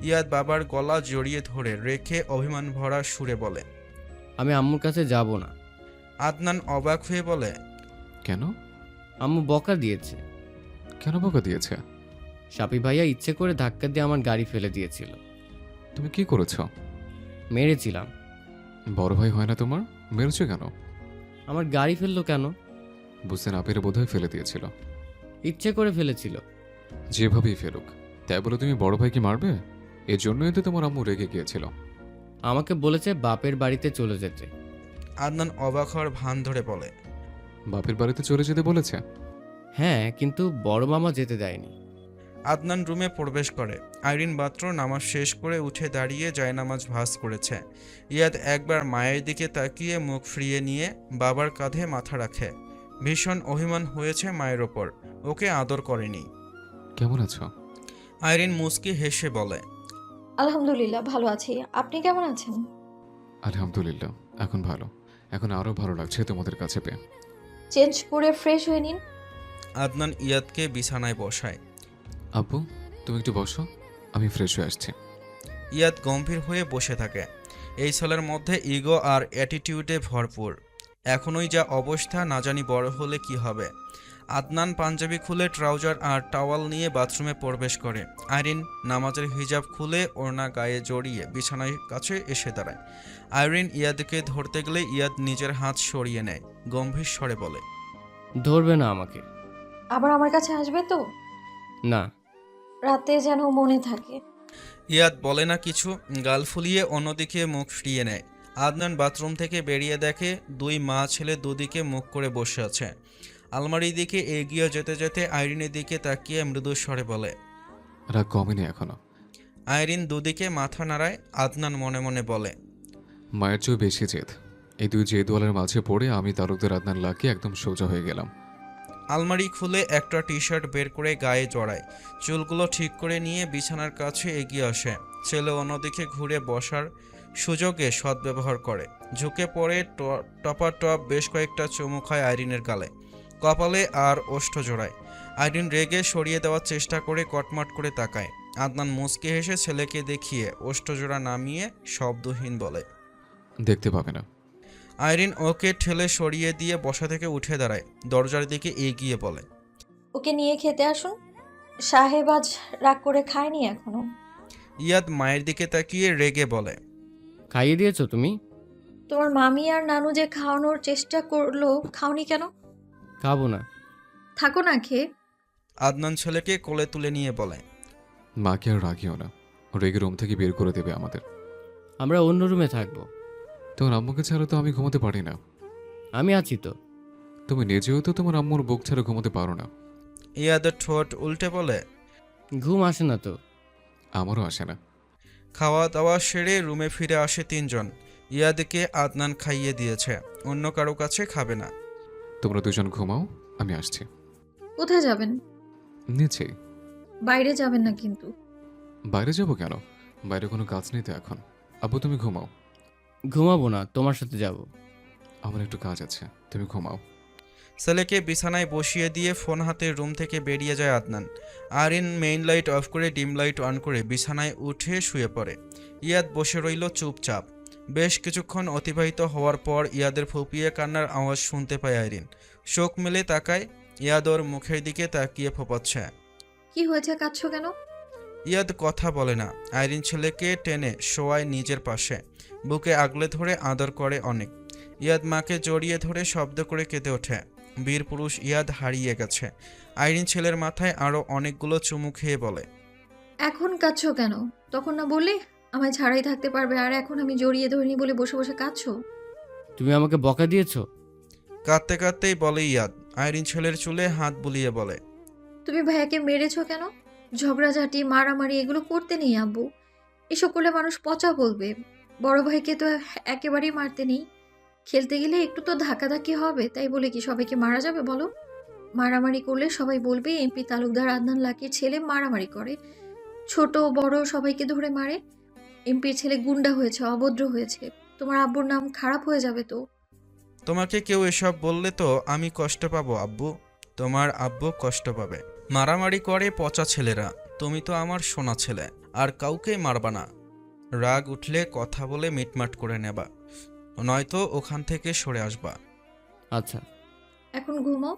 ইয়াদ বাবার গলা জড়িয়ে ধরে রেখে অভিমান ভরা সুরে বলে, আমি আম্মুর কাছে যাব না। আদনান অবাক হয়ে বলে, কেন? আম্মু বকা দিয়েছে। কেন বকা দিয়েছে? শাপি ভাইয়া ইচ্ছে করে ধাক্কা দিয়ে আমার গাড়ি ফেলে দিয়েছিল। তুমি কি করেছো? মেরেছিলাম। বড় ভাই হয় না তোমার? মেরেছো কেন? আমার গাড়ি ফেললো কেন? বুঝতে না পেরে বোধহয় ফেলে দিয়েছিল। ইচ্ছে করে ফেলেছিল। যেভাবেই ফেলুক, তাই বলে তুমি বড় ভাইকে মারবে? এর জন্যই তো তোমার আম্মু রেগে গিয়েছিল। আমাকে বলেছে বাপের বাড়িতে চলে যেতে। আদনান অবাক হওয়ার ভান ধরে বলে, বাপের বাড়িতে চলে যেতে বলেছে? হ্যাঁ, কিন্তু বড় মামা যেতে দেয়নি। আদনান রুমে প্রবেশ করে। আইরিন মাত্র নামাজ শেষ করে উঠে দাঁড়িয়ে জায়নামাজ ভাঁজ করেছে। ইয়াদ একবার মায়ের দিকে তাকিয়ে মুখ ফিরিয়ে নিয়ে বাবার কাঁধে মাথা রাখে। ভীষণ অভিমান হয়েছে মায়ের ওপর, ওকে আদর করেনি। কেমন আছো? আইরিন মুস্কি হেসে বলে, আলহামদুলিল্লাহ ভালো আছি। আপনি কেমন আছেন? আলহামদুলিল্লাহ, এখন ভালো। এখন আরো ভালো লাগছে তোমাদের কাছে পেয়ে। চেঞ্জ করে ফ্রেশ হয়ে নিন। আদনান ইয়াদকে বিছানায় বসায়। আব্বু তুমি একটু বসো, আমি ফ্রেশ হয়ে আসছি। ইয়াদ গম্ভীর হয়ে বসে থাকে। এই ছেলের মধ্যে ইগো আর অ্যাটিটিউডে ভরপুর। এখনই যা অবস্থা, না জানি বড় হলে কি হবে। আদনান পাঞ্জাবি খুলে ট্রাউজার আর টাওয়াল নিয়ে বাথরুমে প্রবেশ করে। আইরিন নামাজের হিজাব খুলে ওড়না গায়ে জড়িয়ে বিছানার কাছে এসে দাঁড়ায়। আইরিন ইয়াদকে ধরতে গেলে ইয়াদ নিজের হাত সরিয়ে নেয়। গম্ভীর স্বরে বলে, ধরবে না আমাকে। আবার আমার কাছে আসবে তো? না। রাতে যেন মনে থাকে। ইয়াদ বলে না কিছু, গাল ফুলিয়ে অন্যদিকে মুখ ফিরিয়ে নেয়। আদনান বাথরুম থেকে বেরিয়ে দেখে দুই মা ছেলে দুদিকে মুখ করে বসে আছে। আলমারির দিকে এগিয়ে যেতে যেতে আইরিনের দিকে তাকিয়ে মৃদু স্বরে বলে, রাগ কমেনি এখনো? আইরিন দুদিকে মাথা নাড়ায়। আদনান মনে মনে বলে, মায়ের চেয়েও বেশি জেদ। এই দুই জেদওয়ালের মাঝে পড়ে আমি তালুকদার আদনান লাগিয়ে একদম সোজা হয়ে গেলাম। আলমারি খুলে একটা টি শার্ট বের করে গায়ে জড়ায়। চুলগুলো ঠিক করে নিয়ে বিছানার কাছে এগিয়ে আসে। ছেলে অন্যদিকে ঘুরে বসার সুযোগে সদ্ব্যবহার করে। ঝুঁকে পড়ে টপার টপ বেশ কয়েকটা চুমু খায় আইরিনের গালে, কপালে আর ওষ্ঠ জোড়ায়। আইরিন রেগে সরিয়ে দেওয়ার চেষ্টা করে কটমট করে তাকায়। আদনান মুচকি হেসে ছেলেকে দেখিয়ে ওষ্ঠজোড়া নামিয়ে শব্দহীন বলে, দেখতে পাবে না। আইরিন ওকে ঠেলে সরিয়ে দিয়ে বসা থেকে উঠে দাঁড়ায়। দরজার দিকে এগিয়ে বলে, ওকে নিয়ে খেতে আসুন। সাহেব আজ রাগ করে খায়নি এখনো। ইয়াদ মায়ের দিকে তাকিয়ে রেগে বলে, খাইয়ে দিয়েছো তুমি? তোমার মামি আর নানু যে খাওয়ানোর চেষ্টা করলো, খাওনি কেন? খাবো না। থাকো না খেয়ে। আদনান ছেলেকে কোলে তুলে নিয়ে বলে, মাকে আর রাগিও না, রেগে রুম থেকে বের করে দেবে আমাদের। আমরা অন্য রুমে থাকবো। তোমার আম্মুকে ছাড়া তো আমি ঘুমাতে পারি না। আমি আছি তো। তুমি নিজেও তো তোমার আম্মুর বুক ছাড়া ঘুমাতে পারো না। ইয়াদের ঠোঁট উল্টে বলে, ঘুম আসে না তো। আমারও আসে না। খাওয়া দাওয়া সেরে রুমে ফিরে আসে তিনজন। ইয়াদকে আদনান খাইয়ে দিয়েছে, অন্য কারো কাছে খাবে না। তোমরা দুজন ঘুমাও, আমি আসছি। কোথায় যাবেন? নিচেই। বাইরে যাবেন না কিন্তু। বাইরে যাব কেন? বাইরে কোনো কাজ নেই তো এখন। আব্বু তুমি ঘুমাও। ঘুমাবো না, তোমার সাথে যাব। আমার একটু কাজ আছে, তুমি ঘুমাও। ছেলেকে বিছানায় বসিয়ে দিয়ে ফোন হাতে রুম থেকে বেরিয়ে যায় Adnan. Arin main light off করে ডিম লাইট অন করে বিছানায় উঠে শুয়ে পড়ে। ইয়াদ বসে রইল চুপচাপ। বেশ কিছুক্ষণ অতিবাহিত হওয়ার পর ইয়াদের ফুপিয়ে কান্নার আওয়াজ শুনতে পায় আইরিন। চোখ মেলে তাকায়। ইয়াদ ওর মুখের দিকে তাকিয়ে ফোপাচ্ছে। কি হয়েছে, কাঁদছো কেন? ইয়াদ কথা বলে না। আইরিন ছেলেকে টেনে শোয়ায় নিজের পাশে, বুকে আগলে ধরে আদর করে অনেক। ইয়াদ মাকে জড়িয়ে ধরে শব্দ করে কেঁদে ওঠে। বীর পুরুষ ইয়াদ হারিয়ে গেছে। আইরিন ছেলের মাথায় আরও অনেকগুলো চুমু খেয়ে বলে, এখন কাঁদছো কেন? তখন না বললে আমায় ছাড়াই থাকতে পারবে, আর এখন আমি জড়িয়ে ধরিনি বলে বসে বসে কাঁদছো? তুমি আমাকে বকা দিয়েছো? কাঁদতে কাঁদতেই বলে ইয়াদ। আইরিন ছেলের চুলে হাত বুলিয়ে বলে, তুমি ভাইয়াকে মেরেছো কেন? ঝগড়াঝাটি মারামারি এগুলো করতে নেই আব্বু। এসব করলে মানুষ পচা বলবে। বড় ভাইকে তো একেবারেই মারতে নেই। খেলতে গেলে একটু তো ধাক্কাধাক্কি হবে, তাই বলে কি সবাইকে মারা যাবে বলো? মারামারি করলে সবাই বলবে এমপি তালুকদার আদনান লাকির ছেলে মারামারি করে, ছোট বড় সবাইকে ধরে মারে। এমপির ছেলে গুন্ডা হয়েছে, অভদ্র হয়েছে, তোমার আব্বুর নাম খারাপ হয়ে যাবে তো। তোমাকে কেউ এসব বললে তো আমি কষ্ট পাবো আব্বু। তোমার আব্বু কষ্ট পাবে। মারামারি করে পচা ছেলেরা। তুমি তো আমার সোনা ছেলে, আর কাউকে মারবা না। রাগ উঠলে কথা বলে মিটমাট করে নেবা, নয়তো ওখান থেকে সরে আসবা। আচ্ছা। এখন ঘুমাও।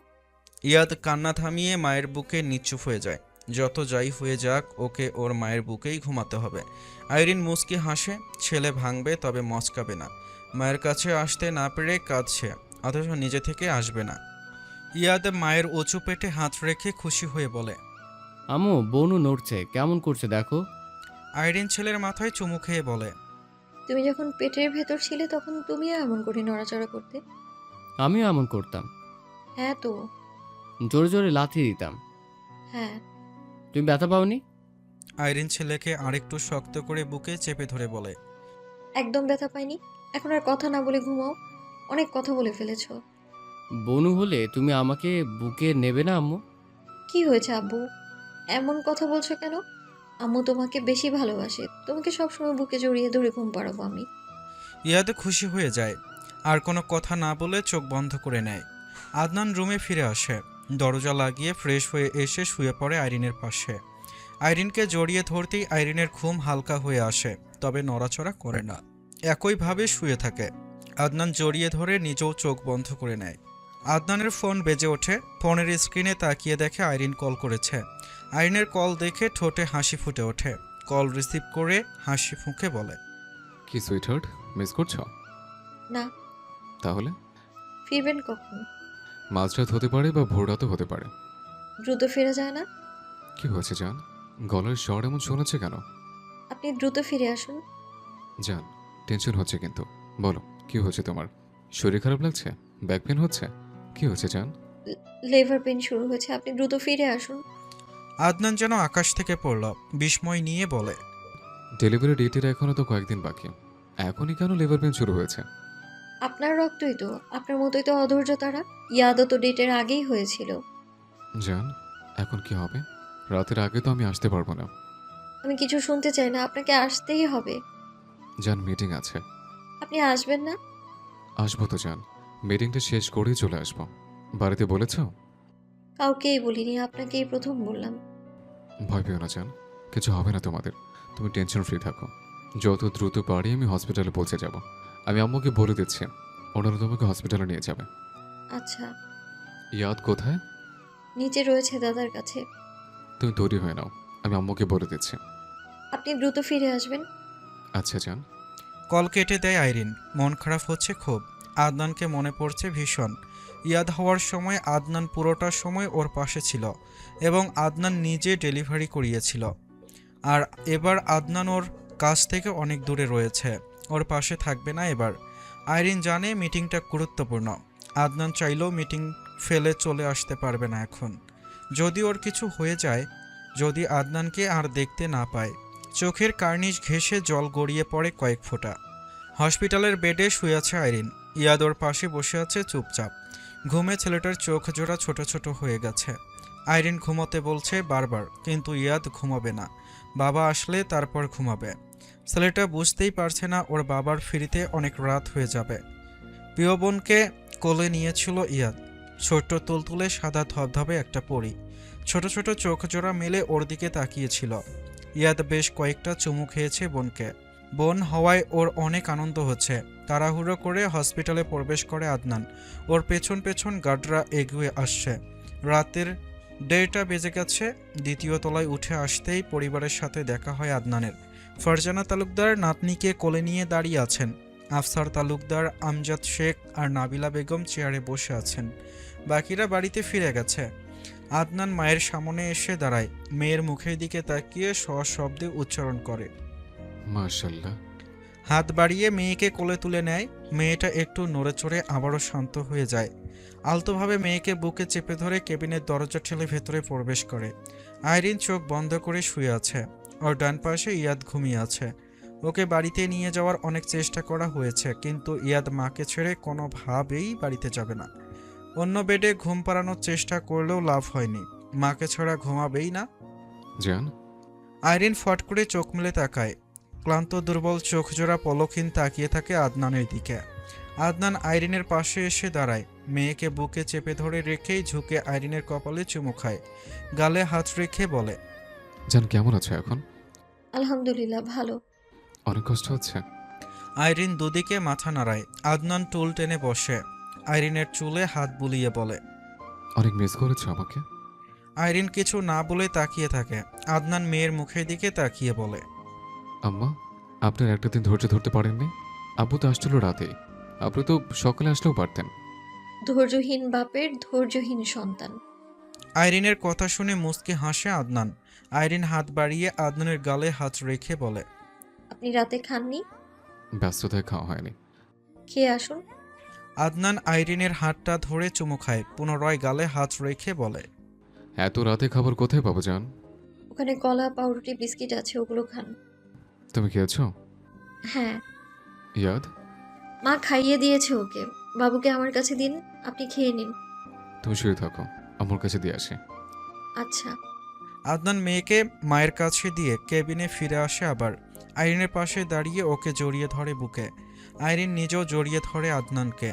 ইয়াদ কান্না থামিয়ে মায়ের বুকে নিচুপ হয়ে যায়। যত যাই হয়ে যাক, ওকে ওর মায়ের বুকেই ঘুমাতে হবে। আইরিন মুচকি হাসে। ছেলে ভাঙবে তবে মচকাবে না। মায়ের কাছে আসতে না পেরে কাঁদছে, অথচ নিজে থেকে আসবে না। ইয়াদ মায়ের উঁচু পেটে হাত রেখে খুশি হয়ে বলে, আম্মু বনু নড়ছে, কেমন করছে দেখো। আইরিন ছেলের মাথায় চুমু খেয়ে বলে, তুমি যখন পেটের ভেতর ছিলে তখন তুমিও এমন করে নড়াচড়া করতে। আমিও এমন করতাম, হ্যাঁ তো। জোরে জোরে লাথি দিতাম। হ্যাঁ। তুমি ব্যথা পাওনি? আইরিন ছেলেকে আরেকটু শক্ত করে বুকে চেপে ধরে বলে, একদম ব্যথা পাইনি। এখন আর কথা না বলে ঘুমাও, অনেক কথা বলে ফেলেছো। বনু হলে তুমি আমাকে বুকে নেবে না আম্মু? কি হয়েছে আব্বু, এমন কথা বলছো কেন? আম্মু তোমাকে বেশি ভালোবাসে, তোমাকে সবসময় বুকে জড়িয়ে ধরে ঘুম পাড়াবো আমি। ইয়াদ খুশি হয়ে যায়, আর কোনো কথা না বলে চোখ বন্ধ করে নেয়। আদনান রুমে ফিরে আসে, দরজা লাগিয়ে ফ্রেশ হয়ে এসে শুয়ে পড়ে আইরিনের পাশে। আইরিনকে জড়িয়ে ধরতেই আইরিনের ঘুম হালকা হয়ে আসে, তবে নড়াচড়া করে না, একইভাবে শুয়ে থাকে। আদনান জড়িয়ে ধরে নিজেও চোখ বন্ধ করে নেয়। আদনানের ফোন বেজে ওঠে। ফোনের স্ক্রিনে তাকিয়ে দেখে আইরিন কল করেছে। আইরিনের কল দেখে ঠোঁটে হাসি ফুটে ওঠে। কল রিসিভ করে হাসি ফুঁকে বলে, কি সুইটহার্ট, মিস করছো? না। তাহলে ফিরবেন কখন? মাঝরাত হতে পারে বা ভোর রাতও হতে পারে। দ্রুত ফিরে যায় না? কি হয়েছে জান? গলার স্বর এমন শোনাচ্ছে কেন? আপনি দ্রুত ফিরে আসুন। জান, টেনশন হচ্ছে কিন্তু। বলো, কি হয়েছে তোমার? শরীর খারাপ লাগছে? ব্যাক পেন হচ্ছে? কি হয়েছে জান? লেভার পেন শুরু হয়েছে, আপনি দ্রুত ফিরে আসুন। আদনান যেন আকাশ থেকে পড়ল, বিস্ময় নিয়ে বলে, ডেলিভারি ডেটের এখনো তো কয়েকদিন বাকি, এখনই কেন লিভার পেন শুরু হয়েছে? আপনার রক্তই তো, আপনার মতোই তো অধৈর্য তারা। ইয়াদও তো ডেটের আগেই হয়েছিল। জান, এখন কি হবে? রাতের আগে তো আমি আসতে পারবো না। আমি কিছু শুনতে চাই না, আপনাকে আসতেই হবে। জান, মিটিং আছে। আপনি আসবেন না? আসবো তো জান, মিটিংটা শেষ করেই চলে আসবো। বাড়িতে বলেছ? কাউকেই বলিনি, আপনাকেই প্রথম বললাম। ভয় পেও না জান, কিছু হবে না তোমাদের। তুমি টেনশন ফ্রি থাকো। যত দ্রুত পারি আমি হসপিটালে পৌঁছে যাব। আমি আম্মুকে বলে দিচ্ছি, ওনারা তোমাকে হসপিটালে নিয়ে যাবে। আচ্ছা। ইয়াদ কোথায়? নিচে রয়েছে দাদার কাছে। তুমি তৈরি হয়ে নাও, আমি আম্মুকে বলে দিচ্ছি। আপনি দ্রুত ফিরে আসবেন। আচ্ছা জান। কল কেটে দেয় আইরিন। মন খারাপ হচ্ছে খুব। আদনানকে মনে পড়ছে ভীষণ। ইয়াদ হওয়ার সময় আদনান পুরোটা সময় ওর পাশে ছিল, এবং আদনান নিজে ডেলিভারি করিয়েছিল। আর এবার আদনান ওর কাছ থেকে অনেক দূরে রয়েছে, ওর পাশে থাকবে না এবার। আইরিন জানে মিটিংটা গুরুত্বপূর্ণ। আদনান চাইলেও মিটিং ফেলে চলে আসতে পারবে না এখন। যদি ওর কিছু হয়ে যায়, যদি আদনানকে আর দেখতে না পায়। চোখের কার্নিশ ঘেঁষে জল গড়িয়ে পড়ে কয়েক ফোঁটা। হসপিটালের বেডে শুয়ে আছে আইরিন। ইয়াদ ওর পাশে বসে আছে চুপচাপ। ঘুমে ছেলেটার চোখ জোড়া ছোট ছোট হয়ে গেছে। আইরিন ঘুমোতে বলছে বারবার, কিন্তু ইয়াদ ঘুমাবে না। বাবা আসলে তারপর ঘুমাবে। ছেলেটা বুঝতেই পারছে না ওর বাবার ফিরিতে অনেক রাত হয়ে যাবে। প্রিয় বোনকে কোলে নিয়েছিল ইয়াদ। ছোট্ট তুলতুলে সাদা ধবধবে একটা পরী। ছোট ছোট চোখ জোড়া মেলে ওর দিকে তাকিয়েছিল। ইয়াদ বেশ কয়েকটা চুমু খেয়েছে বোনকে। বোন হওয়ায় ওর অনেক আনন্দ হচ্ছে। তাড়াহুড়ো করে হসপিটালে প্রবেশ করে আদনান। ওর পেছন পেছন গার্ডরা এগিয়ে আসছে। রাতের 1:30 বেজে গেছে। দ্বিতীয় তলায় উঠে আসতেই পরিবারের সাথে দেখা হয় আদনানের। ফারজানা তালুকদার নাতনিকে কোলে নিয়ে দাঁড়িয়ে আছেন। আফসার তালুকদার, আমজাদ শেখ আর নাবিলা বেগম চেয়ারে বসে আছেন। বাকিরা বাড়িতে ফিরে গেছে। আদনান মায়ের সামনে এসে দাঁড়ায়। মেয়ের মুখের দিকে তাকিয়ে সশব্দে উচ্চারণ করে, মাশাআল্লাহ। হাত বাড়িয়ে মেয়েকে কোলে তুলে নেয়। মেয়েটা একটু নড়ে চড়ে আবারও শান্ত হয়ে যায়। আলতোভাবে মেয়েকে বুকে চেপে ধরে কেবিনের দরজা ঠেলে ভেতরে প্রবেশ করে। আইরিন চোখ বন্ধ করে শুয়ে আছে। ওর ডান পাশে ইয়াদ ঘুমিয়ে আছে। ওকে বাড়িতে নিয়ে যাওয়ার অনেক চেষ্টা করা হয়েছে, কিন্তু ইয়াদ মাকে ছেড়ে কোনোভাবেই বাড়িতে যাবে না। অন্য বেডে ঘুম পাড়ানোর চেষ্টা করলেও লাভ হয়নি। মাকে ছাড়া ঘুমাবেই না। জান, আইরিন ফট করে চোখ মেলে তাকায়। ক্লান্ত দুর্বল চোখ জোড়া পলকহীন তাকিয়ে থাকে আদনানের দিকে। আদনান আইরিনের পাশে এসে দাঁড়ায়। মেয়েকে বুকে চেপে ধরে রেখেই ঝুঁকে আইরিনের কপালে চুমু খায়। গালে হাত রেখে বলে, জান কেমন আছে এখন? আলহামদুলিল্লাহ ভালো। অনেক কষ্ট হচ্ছে? আইরিন দুদিকে মাথা নাড়ায়। আদনান টুল টেনে বসে আইরিনের চুলে হাত বুলিয়ে বলে, অনেক মিস করেছো আমাকে? আইরিন কিছু না বলে তাকিয়ে থাকে। আদনান মেয়ের মুখের দিকে তাকিয়ে বলে, আম্মা, আপনার একটা দিন ধৈর্য ধরতে পারেননি? আব্বু তো আসছিল রাতেই, আপনি তো সকালে আসলেও পারতেন। ধৈর্যহীন বাপের ধৈর্যহীন সন্তান। আইরিনের কথা শুনে মুচকি হাসে আদনান। আইরিন হাত বাড়িয়ে আদনানের গালে হাত রেখে বলে, আপনি রাতে খাননি? ব্যস্ততায় খাওয়া হয়নি। খেয়ে আসুন। আদনান আইরিনের হাতটা ধরে চুমু খায়। পুনরায় গালে হাত রেখে বলে, এত রাতে খাবার কোথায় পাবো জান? ওখানে কলা পাউরুটি বিস্কিট আছে, ওগুলো খান। তুমি খেয়েছো? হ্যাঁ, ইয়াদ? মা খাইয়ে দিয়েছে ওকে। বাবুকে আমার কাছে দিন, আপনি খেয়ে নিন। তুমি শুয়ে থাকো, আমার কাছে দিয়ে আসি। আচ্ছা। আদনান মেয়েকে মায়ের কাছে দিয়ে কেবিনে ফিরে আসে। আবার আইরিনের পাশে দাঁড়িয়ে ওকে জড়িয়ে ধরে বুকে। আইরিন নিজেও জড়িয়ে ধরে আদনানকে।